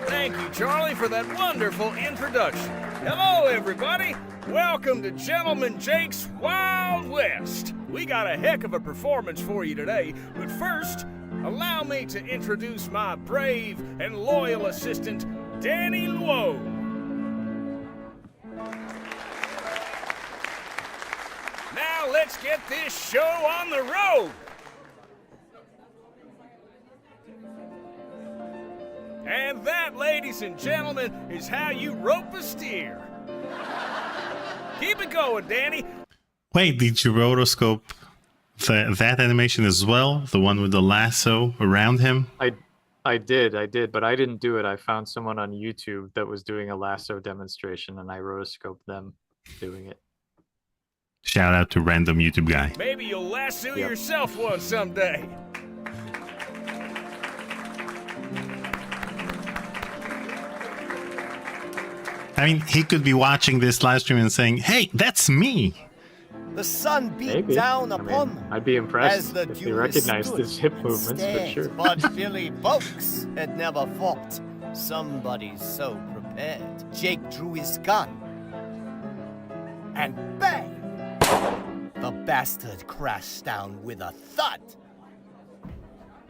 Thank you, Charlie, for that wonderful introduction. Hello, everybody. Welcome to Gentleman Jake's Wild West. We got a heck of a performance for you today, but first, allow me to introduce my brave and loyal assistant, Danny Albu. Now let's get this show on the road. And that, ladies and gentlemen, is how you rope a steer. Keep it going, Danny. Wait, did you rotoscope that animation as well? The one with the lasso around him? I did, but I didn't do it. I found someone on YouTube that was doing a lasso demonstration, and I rotoscoped them doing it. Shout out to random YouTube guy. Maybe you'll lasso yourself one someday. I mean, he could be watching this live stream and saying, "Hey, that's me." The sun beat Maybe. down I mean, upon them. I'd be impressed as the if they duelist recognized stood his hip and movements, but stared. sure. But Billy Boakes had never fought somebody so prepared. Jake drew his gun, and bang! The bastard crashed down with a thud.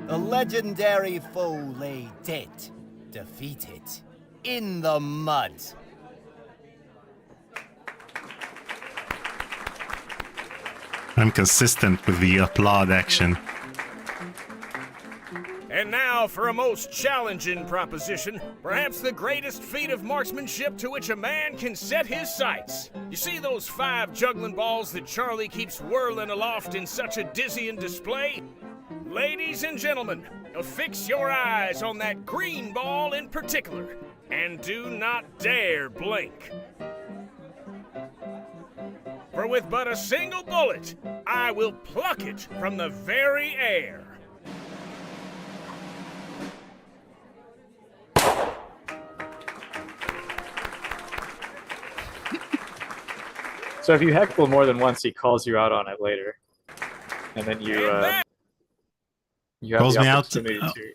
The legendary foe lay dead, defeated, in the mud. I'm consistent with the applaud action. And now for a most challenging proposition, perhaps the greatest feat of marksmanship to which a man can set his sights. You see those 5 juggling balls that Charlie keeps whirling aloft in such a dizzying display? Ladies and gentlemen, fix your eyes on that green ball in particular, and do not dare blink. for with but a single bullet, I will pluck it from the very air. So if you heckle more than once, he calls you out on it later, and then you have Calls the me out opportunity to.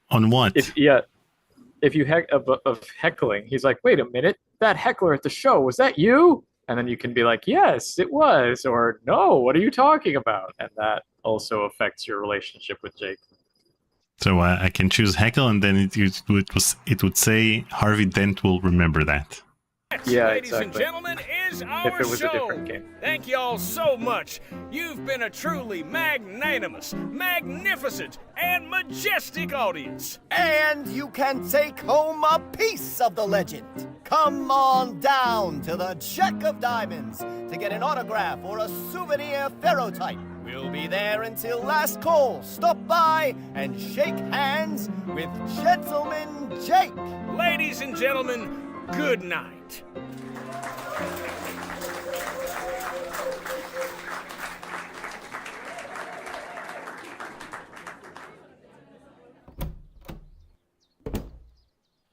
on what? If you of heckling, he's like, "Wait a minute, that heckler at the show, was that you?" And then you can be like, "Yes, it was," or "No, what are you talking about?" And that also affects your relationship with Jake. So I can choose heckle, and then it would say Harvey Dent will remember that. Yeah, ladies and exactly. gentlemen, is If our it was a show. different game. Thank you all so much. You've been a truly magnanimous, magnificent, and majestic audience. And you can take home a piece of the legend. Come on down to the Jack of Diamonds to get an autograph or a souvenir ferrotype. We'll be there until last call. Stop by and shake hands with Gentleman Jake. Ladies and gentlemen, good night.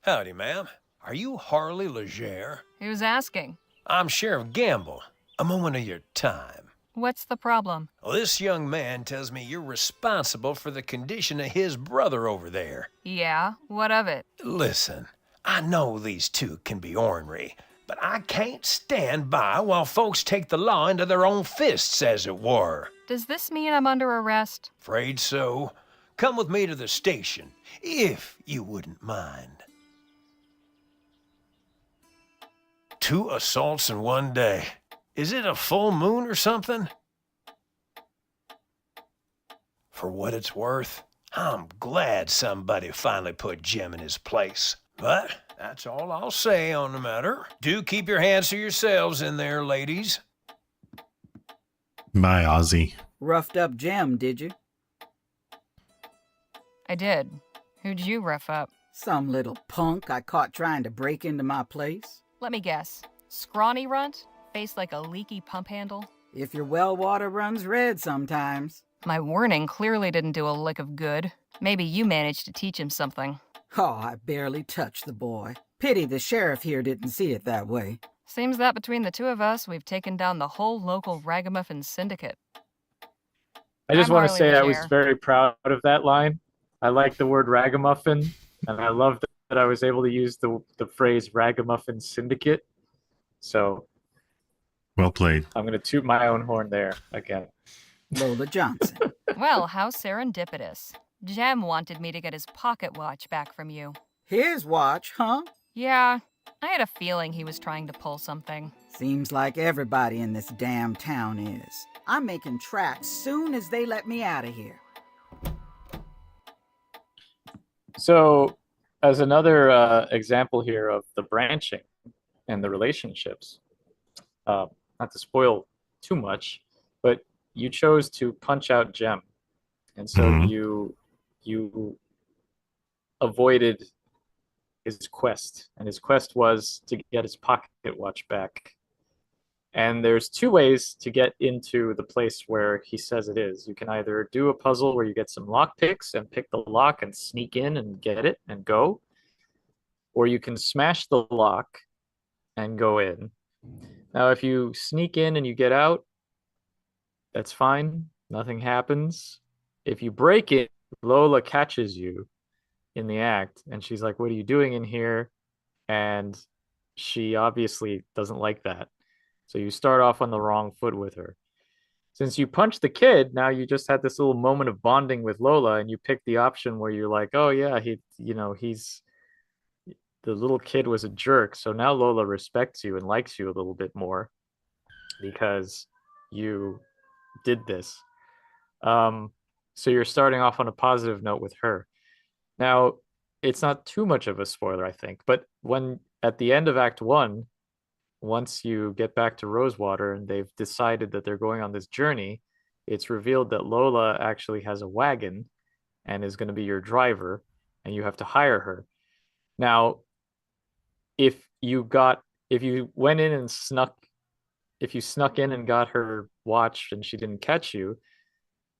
Howdy, ma'am. Are you Harley Legere? Who's asking? I'm Sheriff Gamble. A moment of your time. What's the problem? Well, this young man tells me you're responsible for the condition of his brother over there. Yeah, what of it? Listen, I know these two can be ornery, but I can't stand by while folks take the law into their own fists, as it were. Does this mean I'm under arrest? Afraid so. Come with me to the station, if you wouldn't mind. 2 assaults in one day. Is it a full moon or something? For what it's worth, I'm glad somebody finally put Jim in his place. But that's all I'll say on the matter. Do keep your hands to yourselves in there, ladies. Bye, Ozzy. Roughed up Jim, did you? I did. Who'd you rough up? Some little punk I caught trying to break into my place. Let me guess. Scrawny runt? Face like a leaky pump handle? If your well water runs red sometimes. My warning clearly didn't do a lick of good. Maybe you managed to teach him something. Oh, I barely touched the boy. Pity the sheriff here didn't see it that way. Seems that between the two of us, we've taken down the whole local ragamuffin syndicate. I just I'm want to Harley say I was Legere. very proud of that line. I like the word ragamuffin, and I love that I was able to use the phrase ragamuffin syndicate. So Well played. I'm going to toot my own horn there again. Lola Johnson. Well, how serendipitous. Jem wanted me to get his pocket watch back from you. His watch, huh? Yeah, I had a feeling he was trying to pull something. Seems like everybody in this damn town is. I'm making tracks soon as they let me out of here. So, as another example here of the branching and the relationships, not to spoil too much, but you chose to punch out Jem, and so you avoided his quest, and his quest was to get his pocket watch back. And there's 2 ways to get into the place where he says it is. You can either do a puzzle where you get some lock picks and pick the lock and sneak in and get it and go, or you can smash the lock and go in. Now, if you sneak in and you get out, that's fine. Nothing happens. If you break it, Lola catches you in the act, and she's like, "What are you doing in here?" And she obviously doesn't like that. So you start off on the wrong foot with her. Since you punched the kid, now you just had this little moment of bonding with Lola, and you picked the option where you're like, "Oh yeah, he's the little kid was a jerk." So now Lola respects you and likes you a little bit more because you did this. So you're starting off on a positive note with her. Now, it's not too much of a spoiler, I think, but when at the end of Act 1, once you get back to Rosewater and they've decided that they're going on this journey, it's revealed that Lola actually has a wagon and is going to be your driver, and you have to hire her. Now, if you went in and snuck if you snuck in and got her watch and she didn't catch you,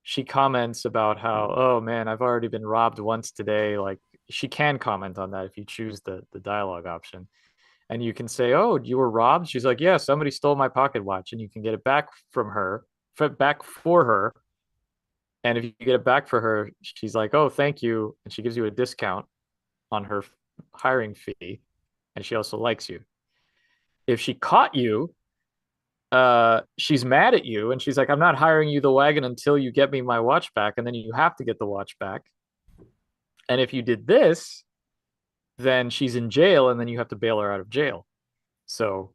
she comments about how, oh man, I've already been robbed once today. Like she can comment on that if you choose the dialogue option. And you can say, oh, you were robbed? She's like, yeah, somebody stole my pocket watch, and you can get it back from her, back for her. And if you get it back for her, she's like, oh, thank you. And she gives you a discount on her hiring fee. And she also likes you. If she caught you, she's mad at you and she's like, I'm not hiring you the wagon until you get me my watch back. And then you have to get the watch back. And if you did this, then she's in jail and then you have to bail her out of jail. So.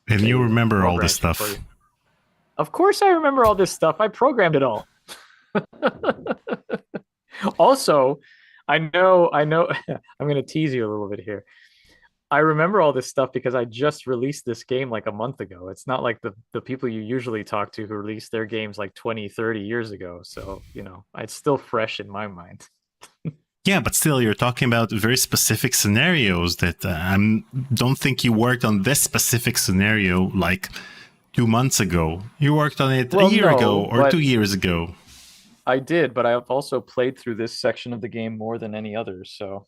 And you remember all this stuff. Of course I remember all this stuff. I programmed it all. Also, I know, I'm going to tease you a little bit here. I remember all this stuff because I just released this game like a month ago. It's not like the people you usually talk to who released their games like 20, 30 years ago. So, it's still fresh in my mind. Yeah, but still, you're talking about very specific scenarios that I don't think you worked on this specific scenario like 2 months ago. You worked on it a year ago or 2 years ago. I did, but I've also played through this section of the game more than any others, so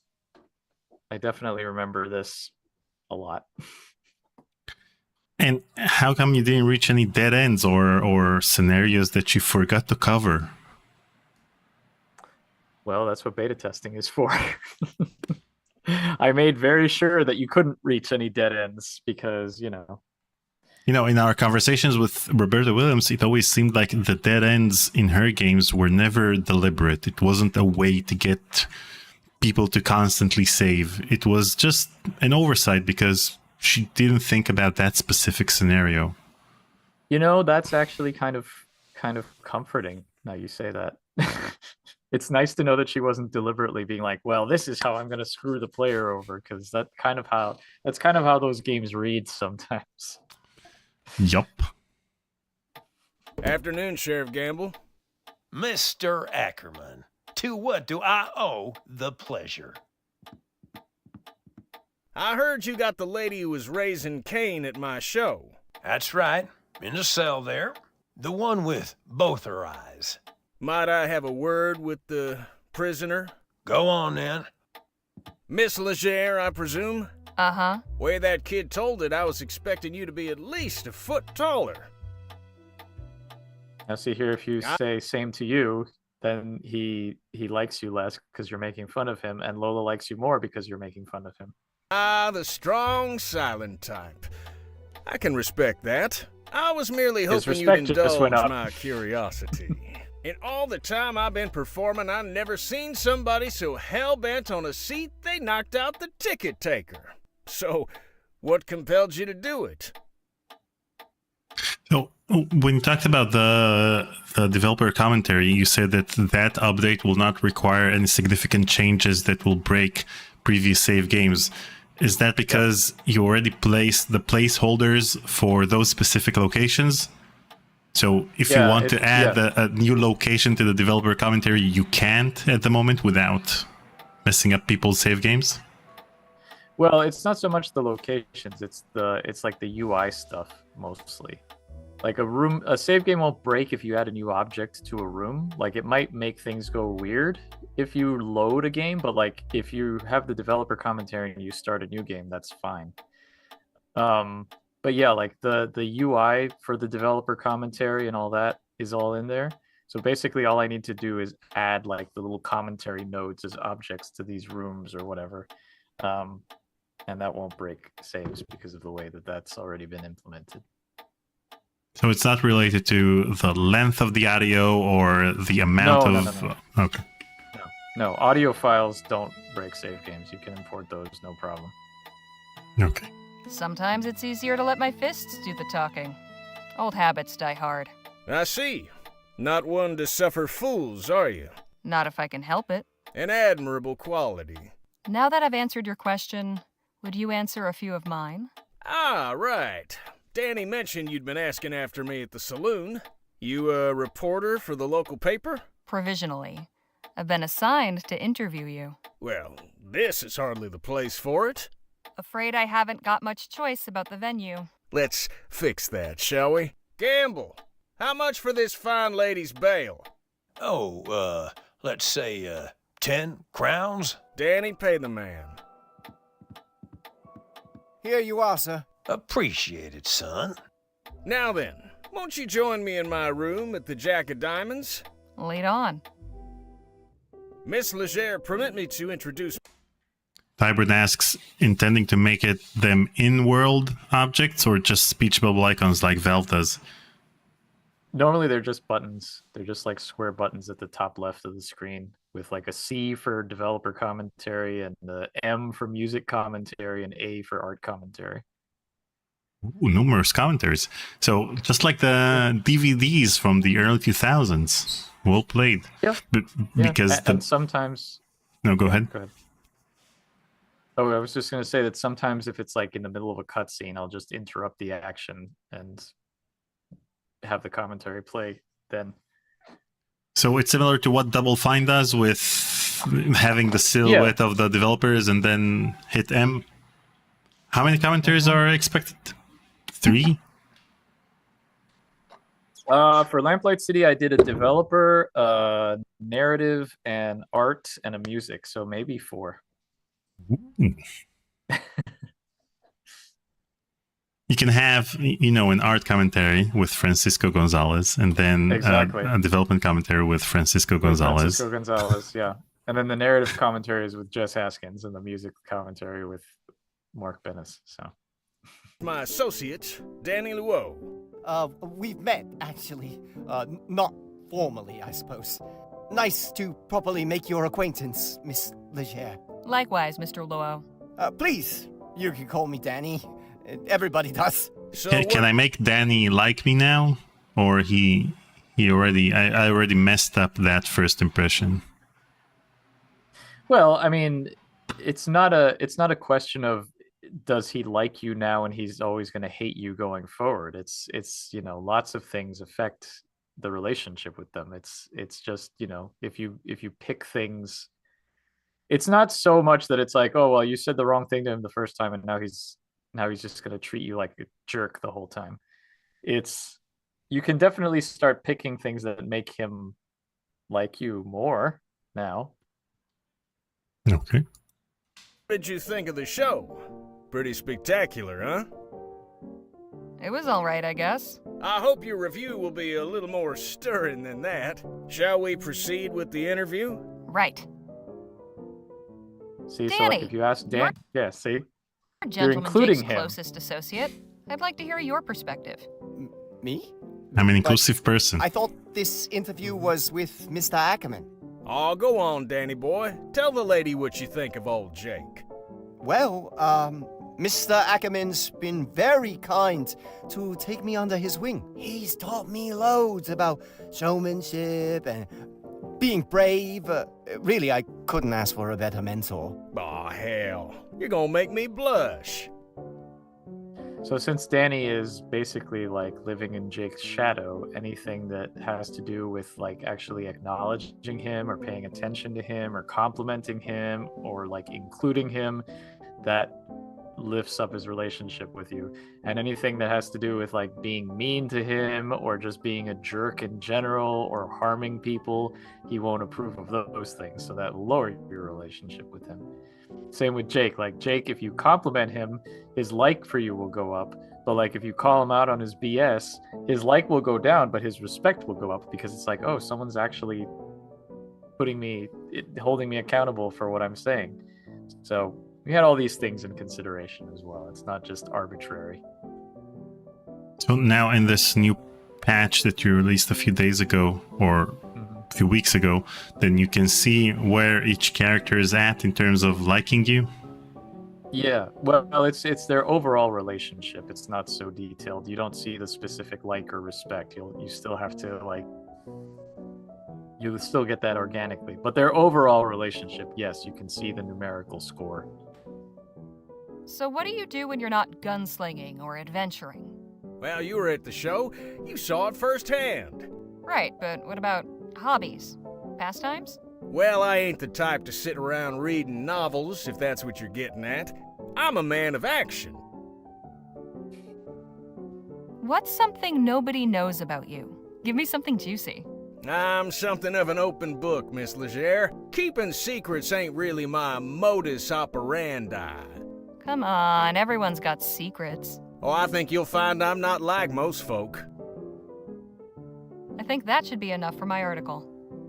I definitely remember this a lot. And how come you didn't reach any dead ends or scenarios that you forgot to cover? Well, that's what beta testing is for. I made very sure that you couldn't reach any dead ends because, in our conversations with Roberta Williams, it always seemed like the dead ends in her games were never deliberate. It wasn't a way to get people to constantly save. It was just an oversight because she didn't think about that specific scenario. That's actually kind of comforting now you say that. It's nice to know that she wasn't deliberately being like, well, this is how I'm going to screw the player over, because that's kind of how those games read sometimes. Yup. Afternoon, Sheriff Gamble. Mr. Ackerman, to what do I owe the pleasure? I heard you got the lady who was raising Cain at my show. That's right, in the cell there. The one with both her eyes. Might I have a word with the prisoner? Go on, then. Miss Legere, I presume? Uh-huh. Way that kid told it, I was expecting you to be at least a foot taller. Now see here, if you say same to you, then he likes you less because you're making fun of him, and Lola likes you more because you're making fun of him. Ah, the strong, silent type. I can respect that. I was merely hoping you'd indulge my curiosity. In all the time I've been performing, I've never seen somebody so hell-bent on a seat they knocked out the ticket taker. So, what compelled you to do it? So, when you talked about the developer commentary, you said that update will not require any significant changes that will break previous save games. Is that because you already placed the placeholders for those specific locations? So if you want to add a new location to the developer commentary, you can't at the moment without messing up people's save games? Well, it's not so much the locations, it's like the UI stuff mostly. Like a save game won't break if you add a new object to a room. Like it might make things go weird if you load a game, but like if you have the developer commentary and you start a new game, that's fine. But yeah, like the UI for the developer commentary and all that is all in there. So basically all I need to do is add like the little commentary nodes as objects to these rooms or whatever. And that won't break saves because of the way that that's already been implemented. So it's not related to the length of the audio or the amount No. Okay. No, audio files don't break save games. You can import those, no problem. Okay. Sometimes it's easier to let my fists do the talking. Old habits die hard. I see. Not one to suffer fools, are you? Not if I can help it. An admirable quality. Now that I've answered your question, would you answer a few of mine? Ah, right. Danny mentioned you'd been asking after me at the saloon. You a reporter for the local paper? Provisionally. I've been assigned to interview you. Well, this is hardly the place for it. Afraid I haven't got much choice about the venue. Let's fix that, shall we? Gamble, how much for this fine lady's bail? Oh, let's say, 10 crowns? Danny, pay the man. Here you are, sir. Appreciate it, son. Now then, won't you join me in my room at the Jack of Diamonds? Lead on. Miss Legere, permit me to introduce... Tybert asks, intending to make it them in-world objects or just speech bubble icons like Valve does? Normally they're just buttons. They're just like square buttons at the top left of the screen with like a C for developer commentary and the M for music commentary and A for art commentary. Ooh, numerous commentaries. So just like the DVDs from the early 2000s. Well played. Yeah. Because and sometimes... No, go ahead. Go ahead. Oh, I was just going to say that sometimes if it's like in the middle of a cutscene, I'll just interrupt the action and have the commentary play then. So it's similar to what Double Fine does with having the silhouette of the developers and then hit M. How many commentaries are expected? 3? For Lamplight City, I did a developer, narrative, and art, and a music, so maybe 4. Ooh. You can have, an art commentary with Francisco González, and then a development commentary with Francisco González. Francisco González, yeah. And then the narrative commentary is with Jess Haskins, and the music commentary with Mark Bennis. So, my associate, Danny Luo. We've met, actually. Not formally, I suppose. Nice to properly make your acquaintance, Miss Legere. Likewise, Mr. Luo. Please, you can call me Danny. Everybody does. So can I make Danny like me now? Or I already messed up that first impression? Well, I mean, it's not a question of does he like you now and he's always going to hate you going forward. It's lots of things affect the relationship with them. It's just, if you pick things, it's not so much that it's like, oh well, you said the wrong thing to him the first time and now he's just going to treat you like a jerk the whole time. You can definitely start picking things that make him like you more now. Okay. What did you think of the show? Pretty spectacular, huh? It was all right, I guess. I hope your review will be a little more stirring than that. Shall we proceed with the interview? Right. See, Danny, so like if you ask Dan, yeah, see? You're Gentleman including Jake's him. closest associate. I'd like to hear your perspective. Me? I'm an inclusive person. I thought this interview was with Mr. Ackerman. Oh, go on, Danny boy. Tell the lady what you think of old Jake. Well, Mr. Ackerman's been very kind to take me under his wing. He's taught me loads about showmanship and being brave. Really, I couldn't ask for a better mentor. Aw, hell. You're gonna make me blush. So since Danny is basically like living in Jake's shadow, anything that has to do with like actually acknowledging him or paying attention to him or complimenting him or like including him, that lifts up his relationship with you. And anything that has to do with like being mean to him or just being a jerk in general or harming people, he won't approve of those things. So that will lower your relationship with him. Same with Jake. Like Jake, if you compliment him, his like for you will go up. But like if you call him out on his BS, his like will go down, but his respect will go up because it's like, oh, someone's actually holding me accountable for what I'm saying. So we had all these things in consideration as well. It's not just arbitrary. So now in this new patch that you released a few days ago, or a few weeks ago, then you can see where each character is at in terms of liking you? Yeah, well, it's their overall relationship. It's not so detailed. You don't see the specific like or respect. You still have to like... You'll still get that organically. But their overall relationship, yes, you can see the numerical score. So what do you do when you're not gunslinging or adventuring? Well, you were at the show. You saw it firsthand. Right, but what about hobbies? Pastimes? Well, I ain't the type to sit around reading novels, if that's what you're getting at. I'm a man of action. What's something nobody knows about you? Give me something juicy. I'm something of an open book, Miss Legere. Keeping secrets ain't really my modus operandi. Come on, everyone's got secrets. Oh, I think you'll find I'm not like most folk. I think that should be enough for my article.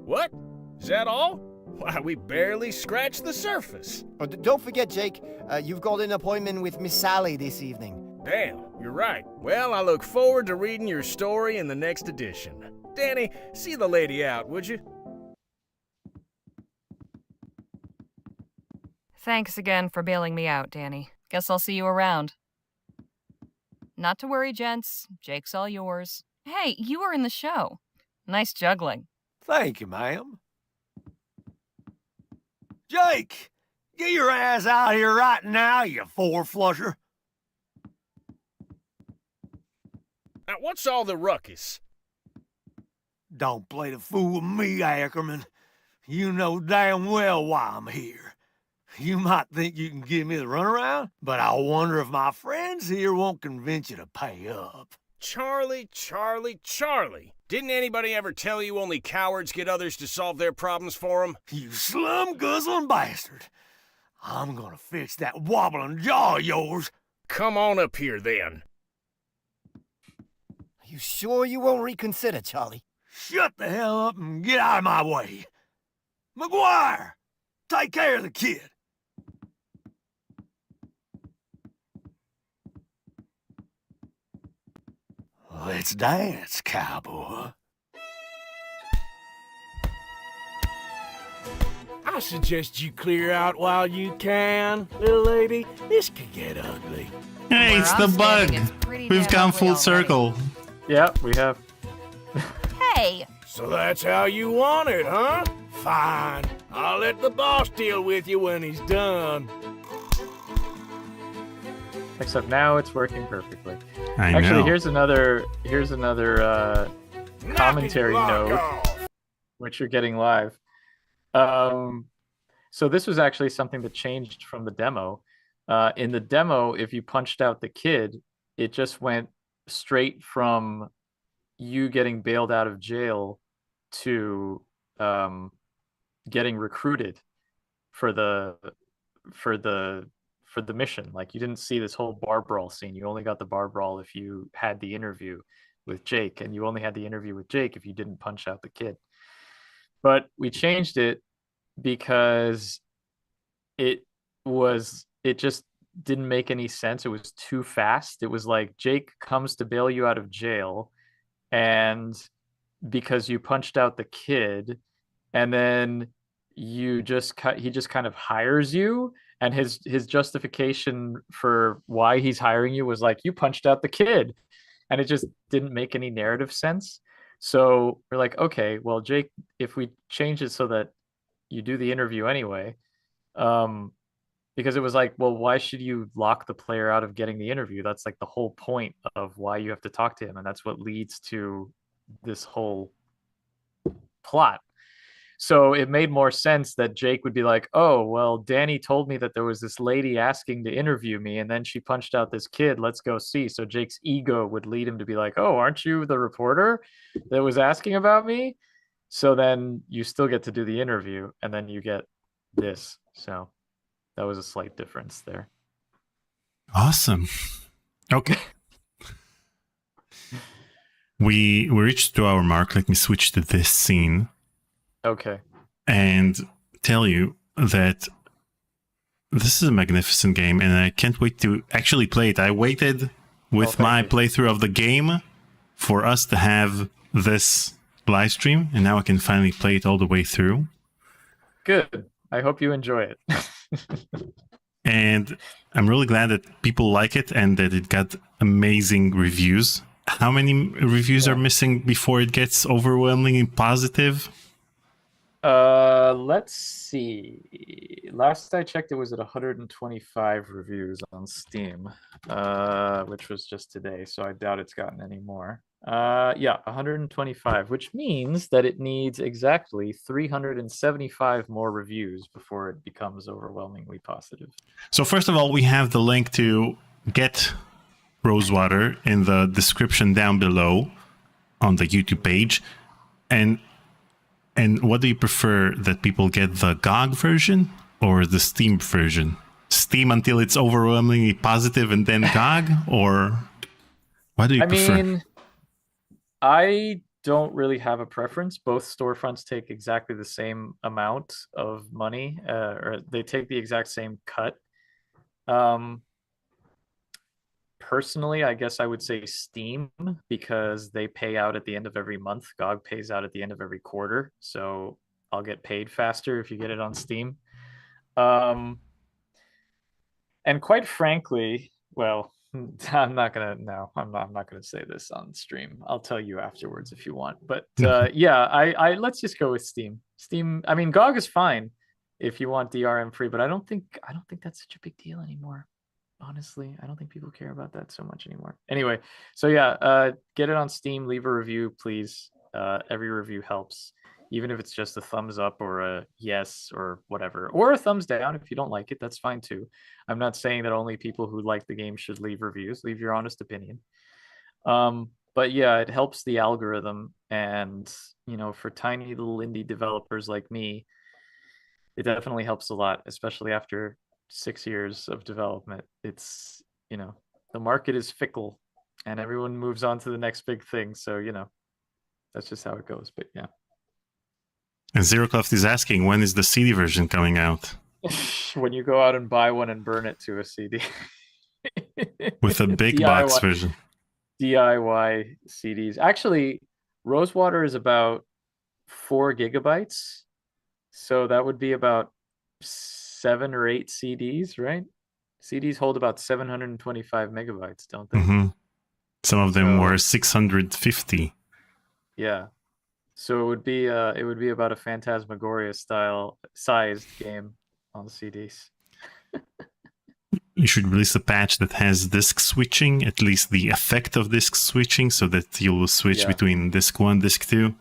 What? Is that all? Why, we barely scratched the surface. Oh, don't forget, Jake, you've got an appointment with Miss Sally this evening. Damn, you're right. Well, I look forward to reading your story in the next edition. Danny, see the lady out, would you? Thanks again for bailing me out, Danny. Guess I'll see you around. Not to worry, gents. Jake's all yours. Hey, you were in the show. Nice juggling. Thank you, ma'am. Jake, get your ass out here right now, you four-flusher. Now, what's all the ruckus? Don't play the fool with me, Ackerman. You know damn well why I'm here. You might think you can give me the runaround, but I wonder if my friends here won't convince you to pay up. Charlie. Didn't anybody ever tell you only cowards get others to solve their problems for them? You slum-guzzling bastard. I'm gonna fix that wobbling jaw of yours. Come on up here, then. Are you sure you won't reconsider, Charlie? Shut the hell up and get out of my way. McGuire, take care of the kid. Let's dance, cowboy. I suggest you clear out while you can, little lady. This could get ugly. Hey, it's the bug. We've come full circle. Yeah, we have. Hey! So that's how you want it, huh? Fine. I'll let the boss deal with you when he's done. Except now it's working perfectly. Actually, here's another commentary note, which you're getting live. So this was actually something that changed from the demo. In the demo, if you punched out the kid, it just went straight from you getting bailed out of jail to getting recruited for the mission. Like, you didn't see this whole bar brawl scene. You only got the bar brawl if you had the interview with Jake, and you only had the interview with Jake if you didn't punch out the kid. But we changed it because it just didn't make any sense. It was too fast. It was like Jake comes to bail you out of jail, and because you punched out the kid, and then he just kind of hires you, and his justification for why he's hiring you was like, you punched out the kid, and it just didn't make any narrative sense. So we're like, okay, well, Jake, if we change it so that you do the interview anyway, because it was like, well, why should you lock the player out of getting the interview? That's like the whole point of why you have to talk to him, and that's what leads to this whole plot. So it made more sense that Jake would be like, oh, well, Danny told me that there was this lady asking to interview me, and then she punched out this kid. Let's go see. So Jake's ego would lead him to be like, oh, aren't you the reporter that was asking about me? So then you still get to do the interview, and then you get this. So that was a slight difference there. Awesome. Okay. We reached 2 hour mark. Let me switch to this scene. Okay. And tell you that this is a magnificent game, and I can't wait to actually play it. I waited with my playthrough of the game for us to have this live stream, and now I can finally play it all the way through. Good. I hope you enjoy it. And I'm really glad that people like it and that it got amazing reviews. How many reviews are missing before it gets overwhelmingly positive? Let's see. Last I checked, it was at 125 reviews on Steam, which was just today, so I doubt it's gotten any more. Yeah, 125, which means that it needs exactly 375 more reviews before it becomes overwhelmingly positive. So first of all, we have the link to get Rosewater in the description down below on the YouTube page. And what do you prefer, that people get the GOG version or the Steam version? Steam until it's overwhelmingly positive and then GOG, or what do you prefer? I mean, I don't really have a preference. Both storefronts take exactly the same amount of money, or they take the exact same cut. Personally, I guess I would say Steam, because they pay out at the end of every month. GOG pays out at the end of every quarter, so I'll get paid faster if you get it on Steam. And quite frankly, well, I'm not gonna say this on stream. I'll tell you afterwards if you want. But yeah, I let's just go with Steam. Steam. I mean, GOG is fine if you want DRM free, but I don't think that's such a big deal anymore. Honestly, I don't think people care about that so much anymore. Anyway, so yeah, get it on Steam. Leave a review, please. Every review helps, even if it's just a thumbs up or a yes or whatever, or a thumbs down. If you don't like it, that's fine too. I'm not saying that only people who like the game should leave reviews. Leave your honest opinion. But yeah, it helps the algorithm, and for tiny little indie developers like me, it definitely helps a lot, especially after 6 years of development. It's the market is fickle, and everyone moves on to the next big thing. So that's just how it goes. But yeah. And ZeroCleft is asking, when is the CD version coming out? When you go out and buy one and burn it to a CD. With a big DIY, box version. DIY CDs. Actually, Rosewater is about 4 gigabytes. So that would be about 7 or 8 CDs, right? CDs hold about 725 megabytes, don't they? Mm-hmm. Some of them were 650. Yeah. So it would be about a Phantasmagoria style sized game on CDs. You should release a patch that has disk switching, at least the effect of disk switching, so that you'll switch between disk 1, disk 2.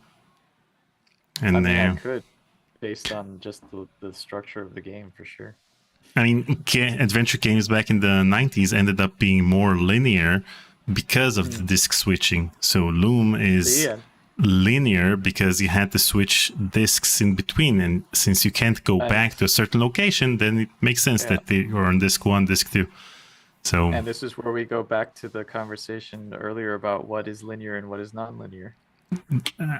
And I could, based on just the structure of the game, for sure. I mean, adventure games back in the 90s ended up being more linear because of the disk switching. So Loom is linear because you had to switch disks in between, and since you can't go back to a certain location, then it makes sense that they are on disk 1, disk 2. So, and this is where we go back to the conversation earlier about what is linear and what is non-linear.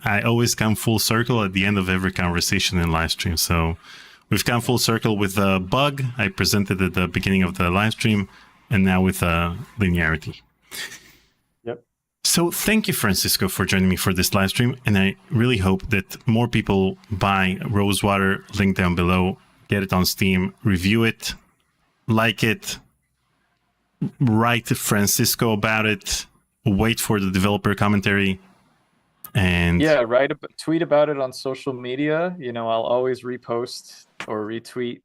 I always come full circle at the end of every conversation in live stream. So we've come full circle with a bug I presented at the beginning of the live stream, and now with linearity. So thank you, Francisco, for joining me for this live stream, and I really hope that more people buy Rosewater, link down below, get it on Steam, review it, like it, write to Francisco about it, wait for the developer commentary, and yeah, tweet about it on social media. I'll always repost or retweet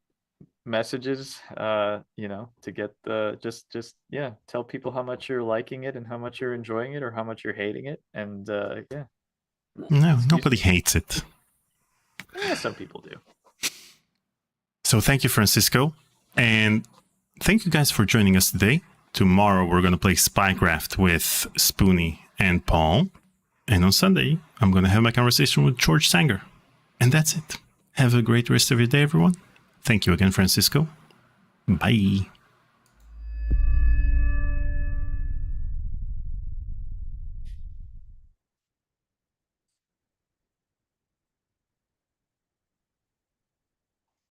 messages to get the just tell people how much you're liking it and how much you're enjoying it or how much you're hating it. And no, nobody hates it. Yeah, some people do. So thank you, Francisco, and thank you guys for joining us today. Tomorrow we're going to play Spycraft with Spoonie and Paul, and on Sunday I'm going to have my conversation with George Sanger. And that's it. Have a great rest of your day, everyone. Thank you again, Francisco. Bye.